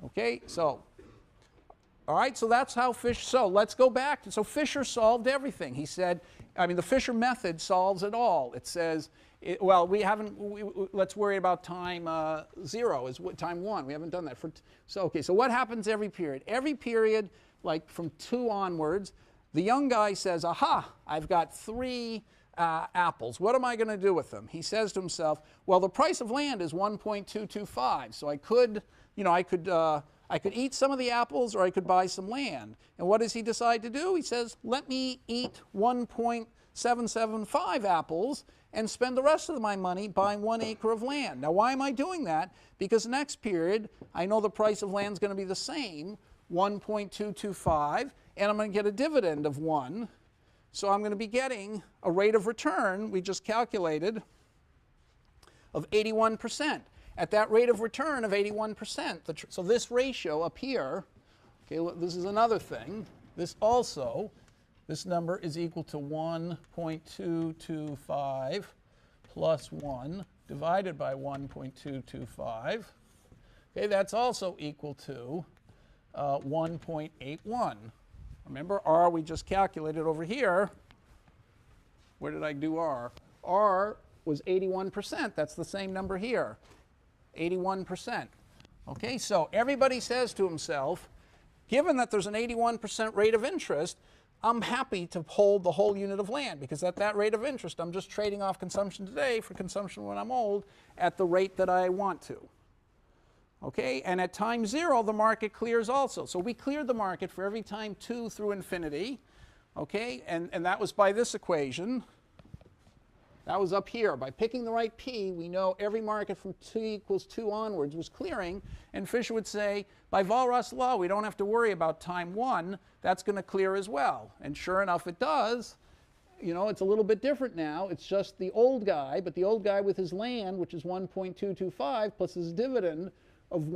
Okay, so all right, so that's how Fisher, so let's go back. So Fisher solved everything. He said, I mean, the Fisher method solves it all. It says, well, let's worry about time 0, is time 1. We haven't done that. So what happens every period? Every period, like from 2 onwards, the young guy says, aha, I've got 3 apples. What am I going to do with them? He says to himself, well, the price of land is 1.225, so I could, you know, I could eat some of the apples or I could buy some land. And what does he decide to do? He says, let me eat 1.775 apples and spend the rest of my money buying 1 acre of land. Now, why am I doing that? Because next period, I know the price of land is going to be the same, 1.225, and I'm going to get a dividend of 1. So I'm going to be getting a rate of return, we just calculated, of 81%. at that rate of return of 81%. So this ratio up here, okay, this is another thing. This number is equal to 1.225 plus 1 divided by 1.225. Okay, that's also equal to 1.81. Remember, R we just calculated over here. Where did I do R? R was 81%. That's the same number here, 81%. Okay, so everybody says to himself, given that there's an 81% rate of interest, I'm happy to hold the whole unit of land, because at that rate of interest, I'm just trading off consumption today for consumption when I'm old at the rate that I want to. Okay, and at time 0, the market clears also. So we cleared the market for every time 2 through infinity. Okay, and that was by this equation. That was up here. By picking the right P, we know every market from t equals 2 onwards was clearing. And Fisher would say, by Walras law, we don't have to worry about time 1. That's going to clear as well. And sure enough, it does. You know, it's a little bit different now. It's just the old guy, but the old guy with his land, which is 1.225, plus his dividend of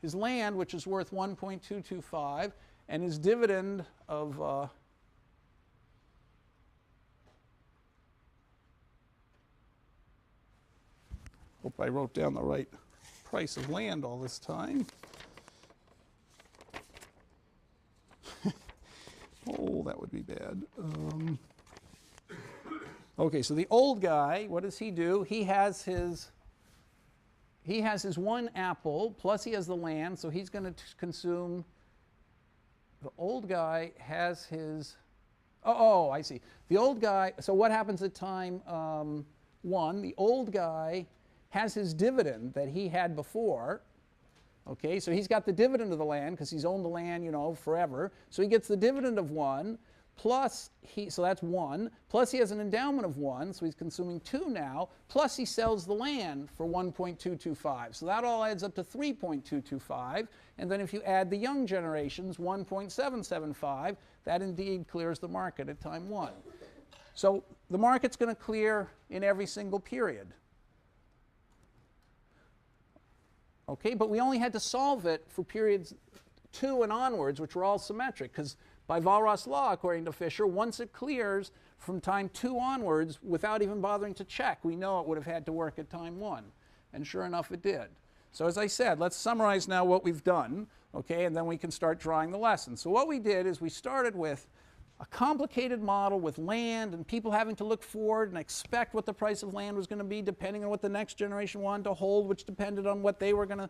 his land, which is worth 1.225, and his dividend of hope I wrote down the right price of land all this time. Oh, that would be bad. Okay, so the old guy, what does he do? He has his 1 apple, plus he has the land, so he's going to consume. The old guy has his, oh, I see. The old guy, so what happens at time 1? The old guy has his dividend that he had before. Okay, so he's got the dividend of the land because he's owned the land, you know, forever. So he gets the dividend of 1, plus so that's 1, plus he has an endowment of 1, so he's consuming 2 now, plus he sells the land for 1.225. So that all adds up to 3.225. And then if you add the young generations, 1.775, that indeed clears the market at time 1. So the market's going to clear in every single period. Okay, but we only had to solve it for periods 2 and onwards, which were all symmetric, because by Walras law, according to Fisher, once it clears from time 2 onwards, without even bothering to check, we know it would have had to work at time 1. And sure enough, it did. So as I said, let's summarize now what we've done, okay, and then we can start drawing the lessons. So what we did is we started with a complicated model with land and people having to look forward and expect what the price of land was going to be depending on what the next generation wanted to hold, which depended on what they were going to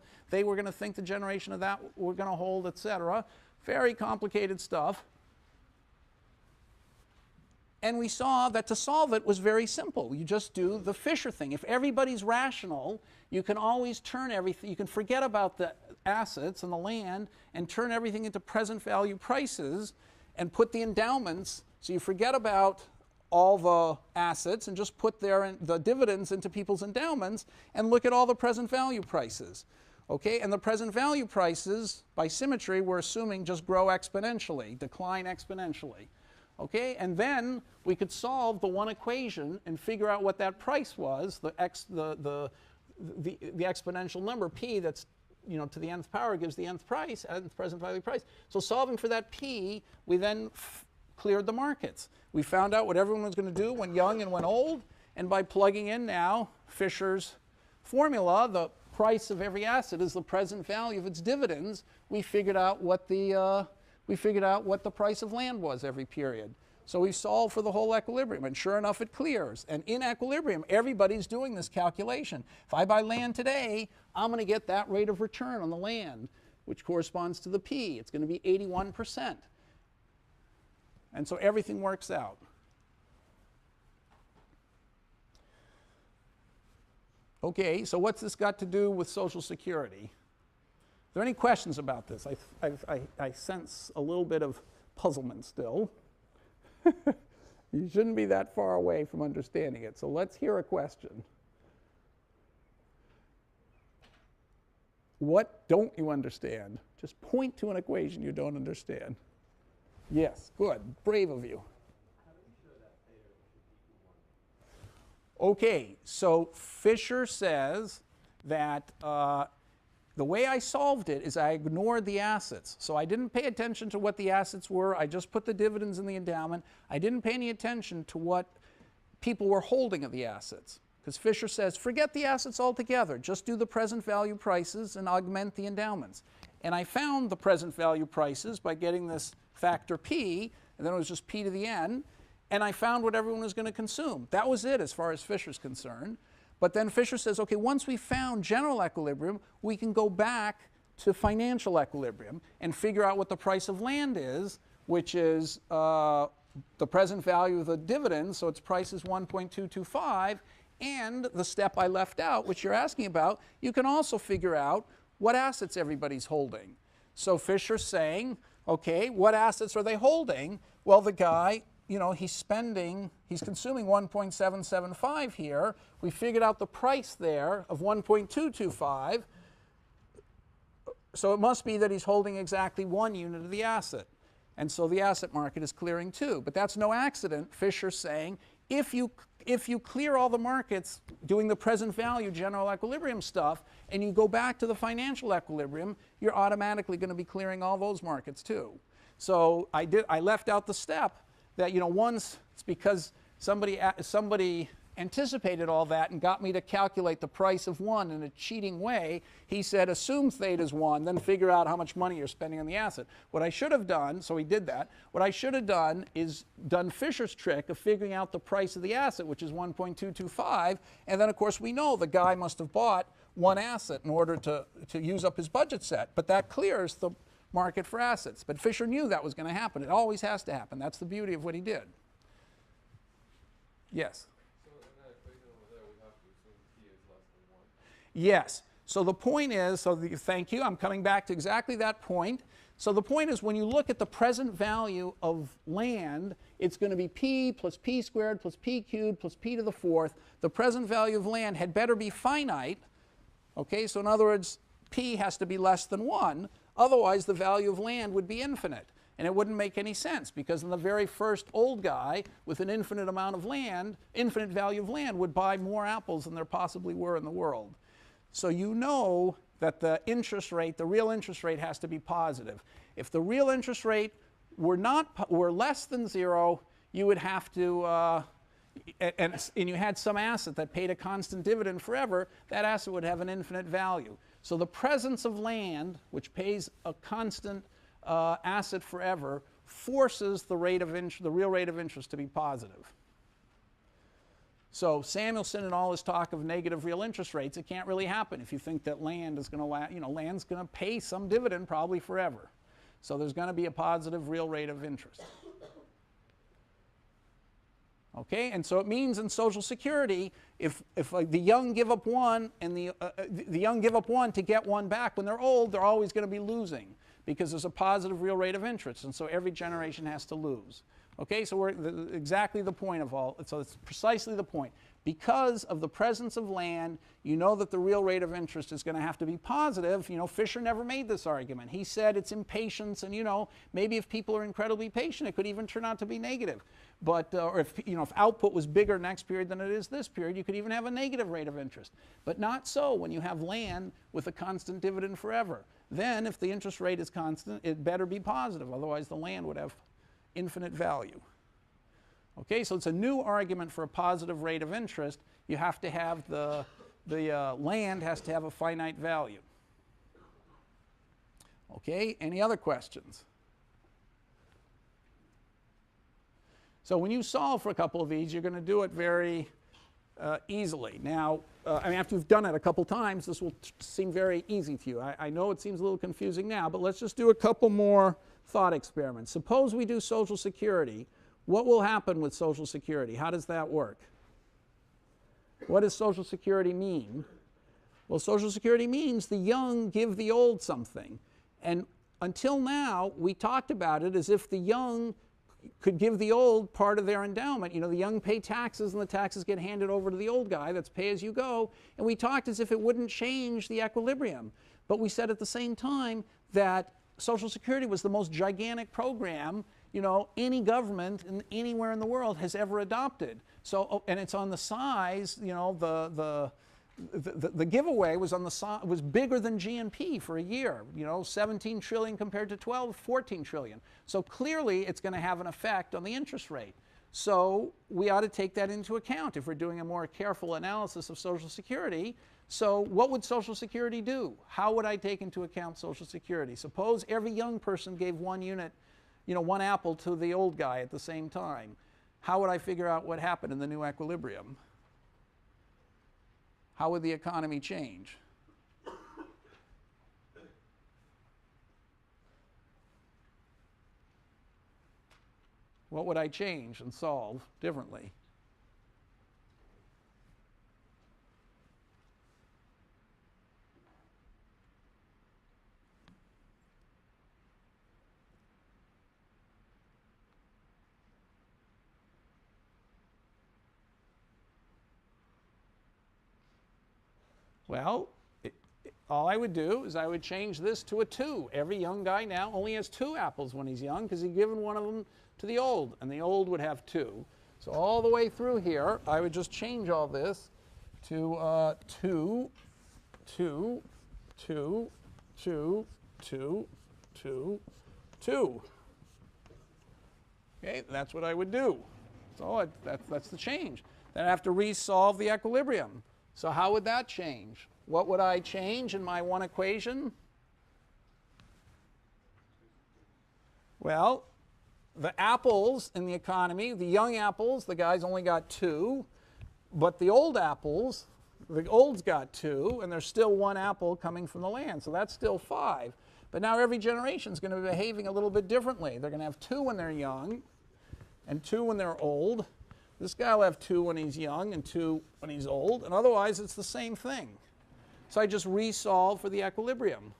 think the generation of that were going to hold, etc. Very complicated stuff. And we saw that to solve it was very simple. You just do the Fisher thing. If everybody's rational, you can always turn everything, you can forget about the assets and the land and turn everything into present value prices and put the endowments, so you forget about all the assets and just put the dividends into people's endowments and look at all the present value prices. Okay, and the present value prices, by symmetry, we're assuming just grow exponentially, decline exponentially. Okay, and then we could solve the one equation and figure out what that price was, the exponential number p that's, you know, to the nth power gives the nth price, nth present value price. So solving for that p, we then cleared the markets. We found out what everyone was going to do when young and when old, and by plugging in now Fisher's formula, the price of every asset is the present value of its dividends, we figured out what the price of land was every period. So we solved for the whole equilibrium, and sure enough, it clears. And in equilibrium, everybody's doing this calculation. If I buy land today, I'm going to get that rate of return on the land, which corresponds to the P. It's going to be 81%. And so everything works out. Okay, so what's this got to do with Social Security? Are there any questions about this? I sense a little bit of puzzlement still. You shouldn't be that far away from understanding it. So let's hear a question. What don't you understand? Just point to an equation you don't understand. Yes, good. Brave of you. Okay, so Fisher says that the way I solved it is I ignored the assets. So I didn't pay attention to what the assets were. I just put the dividends in the endowment. I didn't pay any attention to what people were holding of the assets. Because Fisher says, forget the assets altogether. Just do the present value prices and augment the endowments. And I found the present value prices by getting this factor P, and then it was just P to the n, and I found what everyone was going to consume. That was it as far as Fisher's concerned. But then Fisher says, okay, once we found general equilibrium, we can go back to financial equilibrium and figure out what the price of land is, which is the present value of the dividends, so its price is 1.225, and the step I left out, which you're asking about, you can also figure out what assets everybody's holding. So Fisher's saying, okay, what assets are they holding? Well, the guy, you know, he's consuming 1.775 here. We figured out the price there of 1.225. So it must be that he's holding exactly 1 unit of the asset. And so the asset market is clearing 2. But that's no accident. Fisher's saying, if you clear all the markets doing the present value general equilibrium stuff, and you go back to the financial equilibrium, you're automatically going to be clearing all those markets too. So I left out the step that, you know, once it's because somebody anticipated all that and got me to calculate the price of 1 in a cheating way. He said, assume theta is 1, then figure out how much money you're spending on the asset. What I should have done, so he did that, what I should have done is done Fisher's trick of figuring out the price of the asset, which is 1.225, and then of course we know the guy must have bought 1 asset in order to use up his budget set, but that clears the market for assets. But Fisher knew that was going to happen. It always has to happen. That's the beauty of what he did. Yes? Yes. So the point is, thank you, I'm coming back to exactly that point. So the point is when you look at the present value of land, it's going to be P plus P squared plus P cubed plus P to the 4th. The present value of land had better be finite. Okay, so in other words, P has to be less than 1. Otherwise, the value of land would be infinite. And it wouldn't make any sense because in the very first old guy with an infinite amount of land, infinite value of land would buy more apples than there possibly were in the world. So you know that the interest rate, the real interest rate has to be positive. If the real interest rate were less than 0, you would have to, and you had some asset that paid a constant dividend forever, that asset would have an infinite value. So the presence of land, which pays a constant asset forever, forces the real rate of interest to be positive. So Samuelson and all his talk of negative real interest rates, it can't really happen if you think that land is going to, land's going to pay some dividend probably forever. So there's going to be a positive real rate of interest. Okay, and so it means in Social Security, if the young give up 1 and the young give up 1 to get 1 back when they're old, they're always going to be losing because there's a positive real rate of interest, and so every generation has to lose. Okay, so we're exactly the point of all, so it's precisely the point. Because of the presence of land, you know that the real rate of interest is going to have to be positive. You know, Fisher never made this argument. He said it's impatience, and you know, maybe if people are incredibly patient, it could even turn out to be negative. But, or if output was bigger next period than it is this period, you could even have a negative rate of interest. But not so when you have land with a constant dividend forever. Then, if the interest rate is constant, it better be positive. Otherwise, the land would have infinite value. Okay, so it's a new argument for a positive rate of interest. You have to have the land has to have a finite value. Okay, any other questions? So when you solve for a couple of these, you're going to do it very easily. Now, I mean, after you've done it a couple times, this will seem very easy to you. I know it seems a little confusing now, but let's just do a couple more thought experiments. Suppose we do Social Security. What will happen with Social Security? How does that work? What does Social Security mean? Well, Social Security means the young give the old something. And until now, we talked about it as if the young could give the old part of their endowment. You know, the young pay taxes and the taxes get handed over to the old guy. That's pay as you go. And we talked as if it wouldn't change the equilibrium. But we said at the same time that Social Security was the most gigantic program, you know, any government anywhere in the world has ever adopted. So, and it's on the size, you know, the giveaway was on the was bigger than GNP for a year, you know, 17 trillion compared to 14 trillion. So clearly it's going to have an effect on the interest rate. So we ought to take that into account if we're doing a more careful analysis of Social Security. So what would Social Security do? How would I take into account Social Security? Suppose every young person gave one unit, you know, one apple to the old guy at the same time. How would I figure out what happened in the new equilibrium? How would the economy change? What would I change and solve differently? Well, all I would do is I would change this to a 2. Every young guy now only has 2 apples when he's young because he's given one of them to the old, and the old would have 2. So all the way through here, I would just change all this to 2, 2, 2, 2, 2, 2, 2. Okay, that's what I would do. So that's the change. Then I have to resolve the equilibrium. So how would that change? What would I change in my one equation? Well, the apples in the economy, the young apples, the guys only got 2, but the old apples, the olds got 2, and there's still 1 apple coming from the land, so that's still 5. But now every generation is going to be behaving a little bit differently. They're going to have 2 when they're young, and 2 when they're old. This guy will have 2 when he's young and 2 when he's old, and otherwise it's the same thing. So I just resolve for the equilibrium.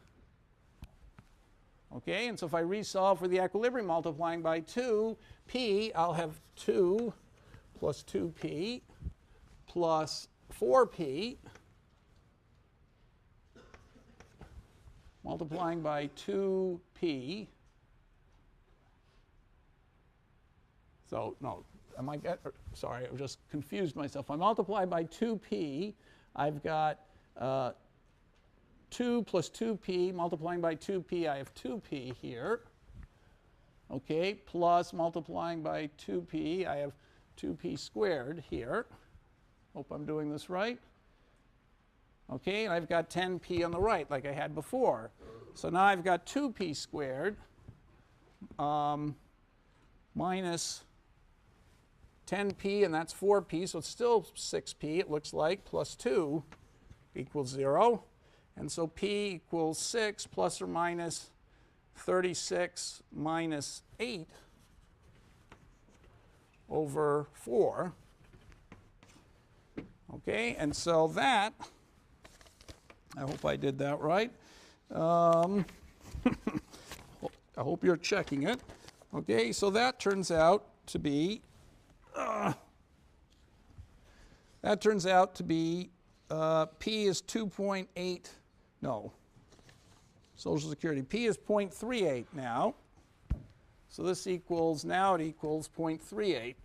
Okay, and so if I resolve for the equilibrium multiplying by 2p, I'll have 2 plus 2p plus 4p multiplying by 2p. So, no. Sorry, I just confused myself. I multiply by 2p. I've got 2 plus 2p. Multiplying by 2p, I have 2p here. Okay, plus multiplying by 2p, I have 2p squared here. Hope I'm doing this right. Okay, and I've got 10p on the right, like I had before. So now I've got 2p squared minus 10p, and that's 4p, so it's still 6p, it looks like, plus 2 equals 0. And so p equals 6 plus or minus 36 minus 8 over 4. Okay, and so that, I hope I did that right. I hope you're checking it. Okay, so that turns out to be P is 2.8, no, Social Security. P is 0.38 now. So this equals, now it equals 0.38.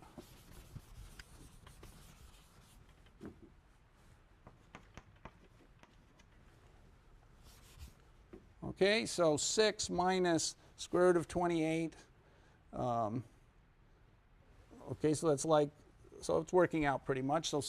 Okay, so 6 minus square root of 28. Okay, so that's like, so it's working out pretty much. So,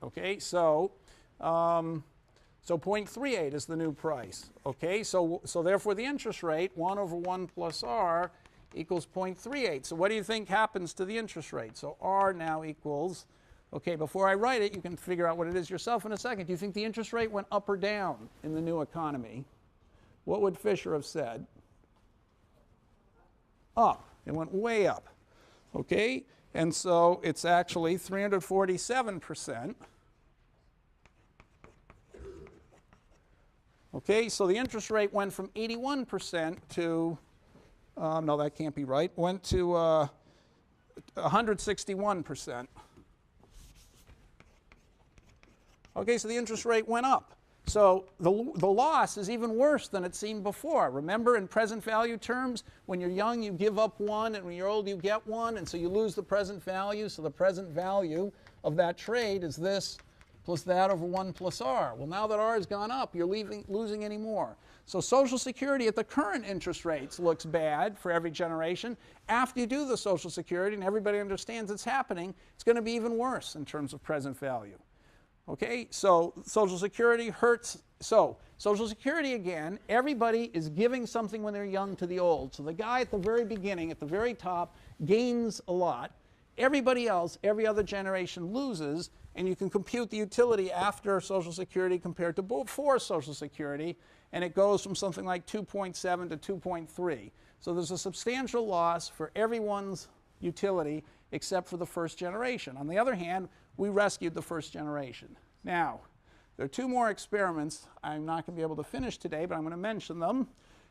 okay, so 0.38 is the new price. Okay, so therefore the interest rate, 1 over 1 plus r, equals 0.38. So what do you think happens to the interest rate? So r now equals, okay, before I write it, you can figure out what it is yourself in a second. Do you think the interest rate went up or down in the new economy? What would Fisher have said? Up. It went way up. Okay, and so it's actually 347%. Okay, so the interest rate went from 81% to, no, that can't be right, went to 161%. Okay, so the interest rate went up. So the loss is even worse than it seemed before. Remember, in present value terms, when you're young, you give up 1, and when you're old, you get 1, and so you lose the present value. So the present value of that trade is this plus that over 1 plus R. Well, now that R has gone up, you're losing any more. So Social Security at the current interest rates looks bad for every generation. After you do the Social Security and everybody understands it's happening, it's going to be even worse in terms of present value. Okay, so Social Security hurts. So Social Security, again, everybody is giving something when they're young to the old. So the guy at the very beginning, at the very top, gains a lot. Everybody else, every other generation loses, and you can compute the utility after Social Security compared to before Social Security, and it goes from something like 2.7 to 2.3. So there's a substantial loss for everyone's utility except for the first generation. On the other hand, we rescued the first generation. Now, there are 2 more experiments I'm not going to be able to finish today, but I'm going to mention them.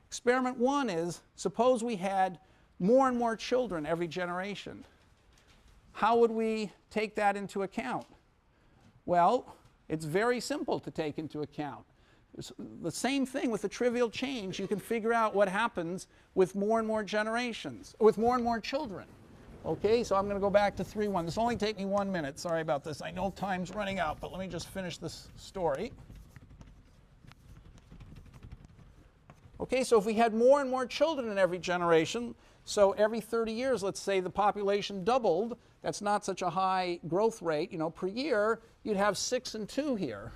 Experiment 1 is, suppose we had more and more children every generation. How would we take that into account? Well, it's very simple to take into account. It's the same thing with the trivial change. You can figure out what happens with more and more generations, with more and more children. Okay, so I'm going to go back to 3.1. This will only take me 1 minute. Sorry about this. I know time's running out, but let me just finish this story. Okay, so if we had more and more children in every generation, so every 30 years, let's say the population doubled, that's not such a high growth rate, per year, you'd have 6 and 2 here.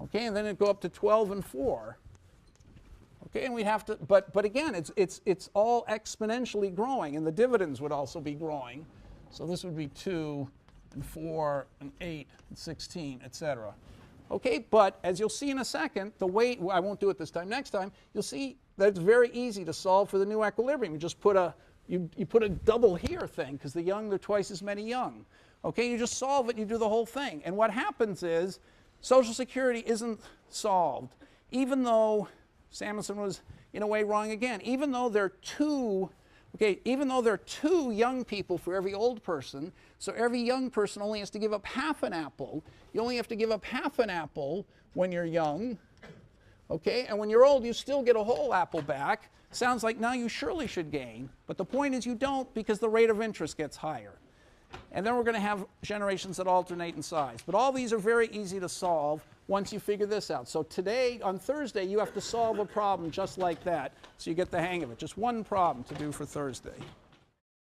Okay, and then it'd go up to 12 and 4. Okay, and we'd have to, but again, it's all exponentially growing, and the dividends would also be growing. So this would be 2 and 4 and 8 and 16, etc. Okay, but as you'll see in a second, the way, I won't do it this time, next time, you'll see that it's very easy to solve for the new equilibrium. You just put a, you put a double here thing, because the young, there are twice as many young. Okay, you just solve it, you do the whole thing. And what happens is, Social Security isn't solved, even though Samuelson was, in a way, wrong again. Even though there are 2, even though there are 2 young people for every old person, so every young person only has to give up half an apple. You only have to give up half an apple when you're young, okay? And when you're old, you still get a whole apple back. Sounds like now you surely should gain, but the point is you don't, because the rate of interest gets higher. And then we're going to have generations that alternate in size. But all these are very easy to solve once you figure this out. So today, on Thursday, you have to solve a problem just like that, so you get the hang of it. Just one problem to do for Thursday.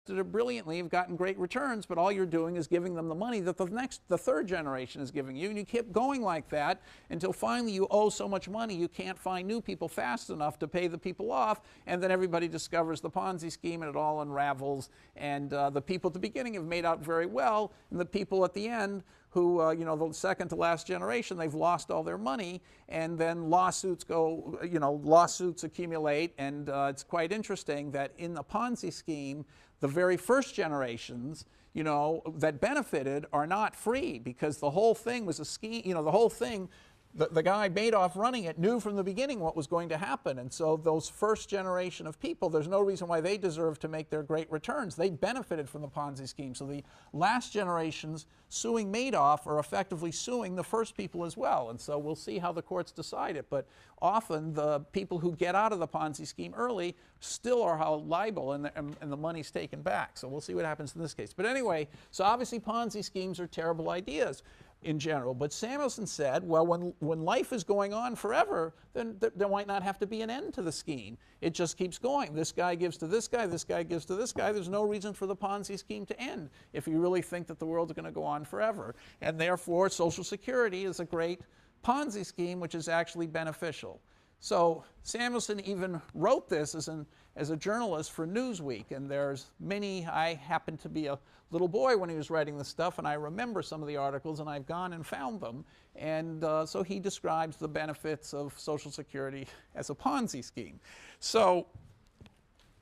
Did it brilliantly, have gotten great returns, but all you're doing is giving them the money that the third generation is giving you, and you keep going like that until finally you owe so much money you can't find new people fast enough to pay the people off, and then everybody discovers the Ponzi scheme and it all unravels, and the people at the beginning have made out very well, and the people at the end who, the second to last generation, they've lost all their money, and then lawsuits go, lawsuits accumulate, and it's quite interesting that in the Ponzi scheme, the very first generations, that benefited are not free, because the whole thing was a scheme, the whole thing, the guy Madoff running it knew from the beginning what was going to happen. And so those first generation of people, there's no reason why they deserve to make their great returns. They benefited from the Ponzi scheme. So the last generations suing Madoff are effectively suing the first people as well. And so we'll see how the courts decide it. But often the people who get out of the Ponzi scheme early still are held liable, and the money's taken back. So we'll see what happens in this case. But anyway, so obviously Ponzi schemes are terrible ideas in general. But Samuelson said, well, when life is going on forever, then there might not have to be an end to the scheme. It just keeps going. This guy gives to this guy gives to this guy. There's no reason for the Ponzi scheme to end if you really think that the world's going to go on forever. And therefore, Social Security is a great Ponzi scheme, which is actually beneficial. So Samuelson even wrote this as a journalist for Newsweek, and there's many. I happened to be a little boy when he was writing this stuff, and I remember some of the articles, and I've gone and found them. And so he describes the benefits of Social Security as a Ponzi scheme. So,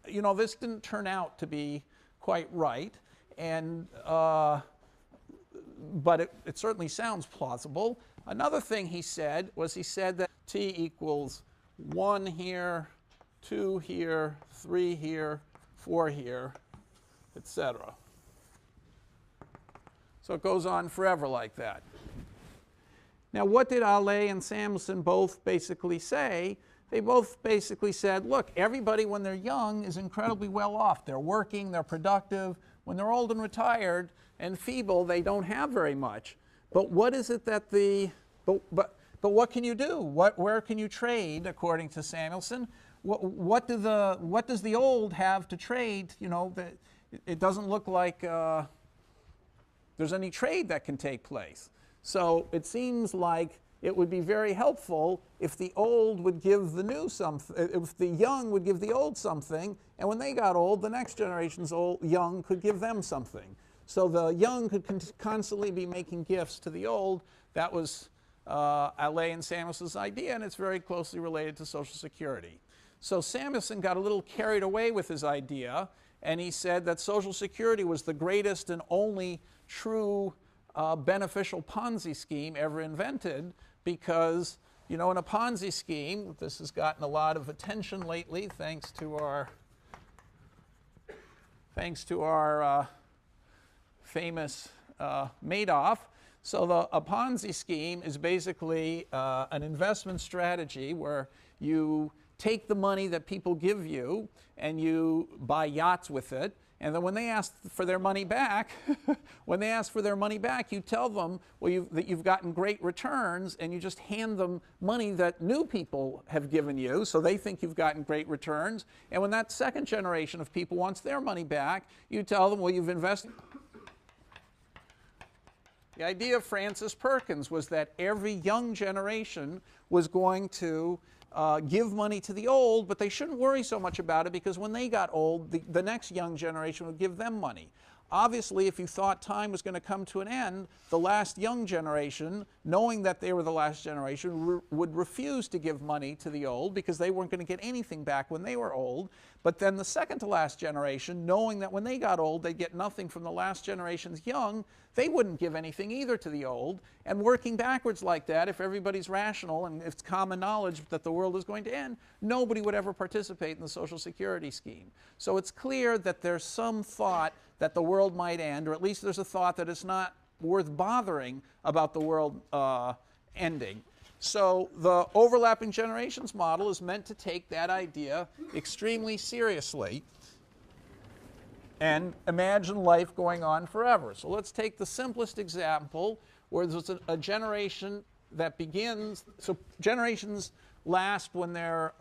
this didn't turn out to be quite right, and but it certainly sounds plausible. Another thing he said was that t equals 1 here, 2 here, 3 here, 4 here, etc. So it goes on forever like that. Now, what did Allais and Samuelson both basically say? They both basically said, look, everybody when they're young is incredibly well off. They're working, they're productive. When they're old and retired and feeble, they don't have very much. But what is it that but what can you do? Where can you trade, according to Samuelson? What does the old have to trade? You know, it doesn't look like there's any trade that can take place. So it seems like it would be very helpful if the old would give the new something, if the young would give the old something, and when they got old, the next generation's young could give them something. So the young could constantly be making gifts to the old. That was Allais and Samuelson's idea, and it's very closely related to Social Security. So Samuelson got a little carried away with his idea, and he said that Social Security was the greatest and only true beneficial Ponzi scheme ever invented, because, you know, in a Ponzi scheme, this has gotten a lot of attention lately thanks to our famous Madoff. So a Ponzi scheme is basically an investment strategy where you take the money that people give you and you buy yachts with it. And then when they ask for their money back, you tell them, well, that you've gotten great returns, and you just hand them money that new people have given you, so they think you've gotten great returns. And when that second generation of people wants their money back, you tell them, well, you've invested. The idea of Francis Perkins was that every young generation was going to give money to the old, but they shouldn't worry so much about it, because when they got old, the next young generation would give them money. Obviously, if you thought time was going to come to an end, the last young generation, knowing that they were the last generation, would refuse to give money to the old, because they weren't going to get anything back when they were old. But then the second to last generation, knowing that when they got old, they'd get nothing from the last generation's young, they wouldn't give anything either to the old. And working backwards like that, if everybody's rational and it's common knowledge that the world is going to end, nobody would ever participate in the Social Security scheme. So it's clear that there's some thought that the world might end, or at least there's a thought that it's not worth bothering about the world ending. So the overlapping generations model is meant to take that idea extremely seriously and imagine life going on forever. So let's take the simplest example, where there's a generation that begins, so generations last when they're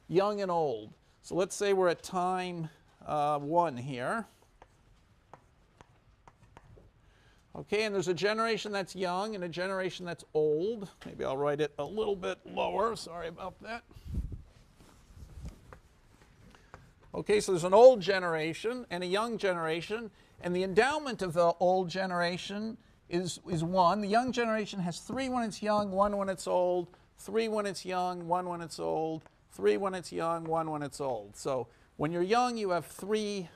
young and old. So let's say we're at time 1 here. Okay, and there's a generation that's young and a generation that's old. Maybe I'll write it a little bit lower. Sorry about that. Okay, so there's an old generation and a young generation, and the endowment of the old generation is 1. The young generation has 3 when it's young, 1 when it's old, 3 when it's young, 1 when it's old, 3 when it's young, 1 when it's old. So when you're young, you have 3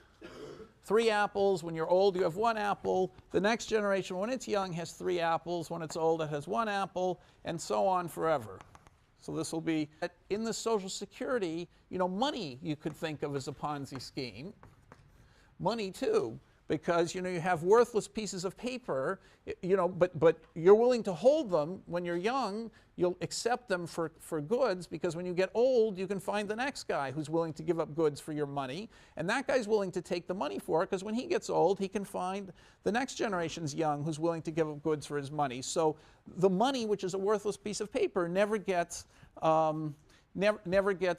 apples. When you're old, you have 1 apple. The next generation, when it's young, has 3 apples. When it's old, it has 1 apple, and so on forever. So this will be, in the Social Security, you know, money you could think of as a Ponzi scheme. Money too, because, you know, you have worthless pieces of paper, you know, but you're willing to hold them. When you're young, you'll accept them for goods, because when you get old, you can find the next guy who's willing to give up goods for your money, and that guy's willing to take the money for it, because when he gets old, he can find the next generation's young who's willing to give up goods for his money. So the money, which is a worthless piece of paper, never gets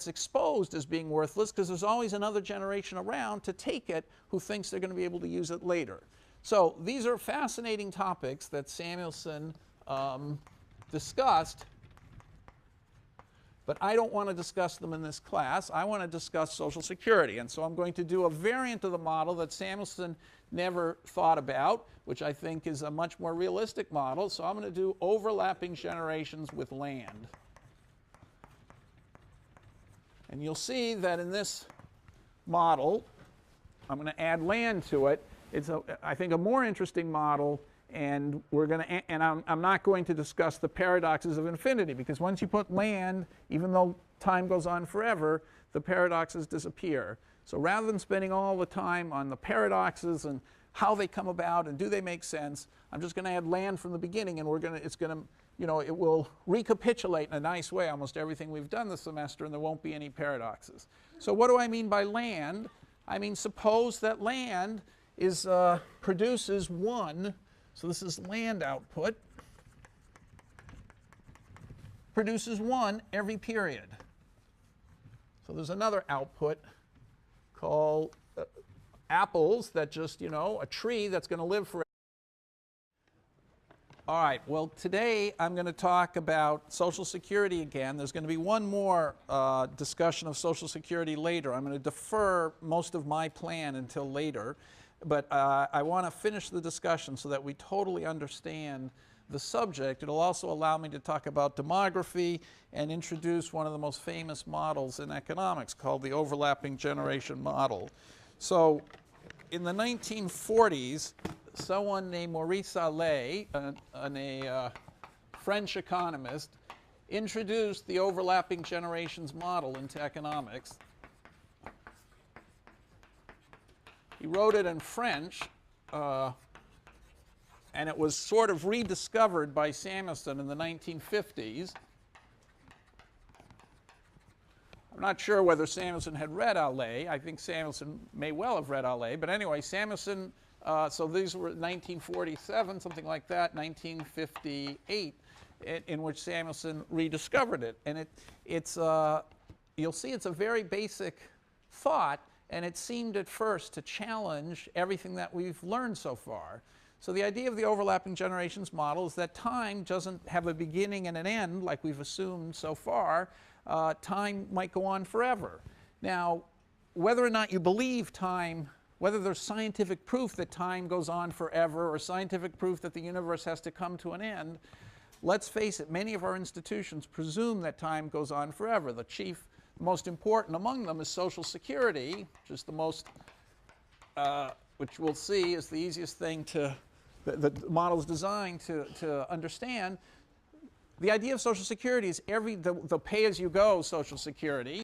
exposed as being worthless, because there's always another generation around to take it who thinks they're going to be able to use it later. So these are fascinating topics that Samuelson discussed, but I don't want to discuss them in this class. I want to discuss Social Security, and so I'm going to do a variant of the model that Samuelson never thought about, which I think is a much more realistic model. So I'm going to do overlapping generations with land. And you'll see that in this model, I'm going to add land to it. It's, I think, a more interesting model, and I'm not going to discuss the paradoxes of infinity, because once you put land, even though time goes on forever, the paradoxes disappear. So rather than spending all the time on the paradoxes and how they come about and do they make sense, I'm just going to add land from the beginning, and it will recapitulate in a nice way almost everything we've done this semester, and there won't be any paradoxes. So what do I mean by land? I mean, suppose that land produces one, so this is land output, produces one every period. So there's another output called apples that just, a tree that's going to live forever. All right, well, today I'm going to talk about Social Security again. There's going to be one more discussion of Social Security later. I'm going to defer most of my plan until later, but I want to finish the discussion so that we totally understand the subject. It'll also allow me to talk about demography and introduce one of the most famous models in economics called the overlapping generation model. So in the 1940s, someone named Maurice Allais, a French economist, introduced the overlapping generations model into economics. He wrote it in French, and it was sort of rediscovered by Samuelson in the 1950s. I'm not sure whether Samuelson had read Allais. I think Samuelson may well have read Allais. But anyway, Samuelson, so these were 1947, something like that, 1958, in which Samuelson rediscovered it. And you'll see it's a very basic thought, and it seemed at first to challenge everything that we've learned so far. So the idea of the overlapping generations model is that time doesn't have a beginning and an end like we've assumed so far. Time might go on forever. Now, whether or not you believe time, whether there's scientific proof that time goes on forever or scientific proof that the universe has to come to an end, let's face it, many of our institutions presume that time goes on forever. The most important among them is Social Security, which is the most, which we'll see is the easiest thing the model is designed to understand. The idea of Social Security is the pay-as-you-go Social Security.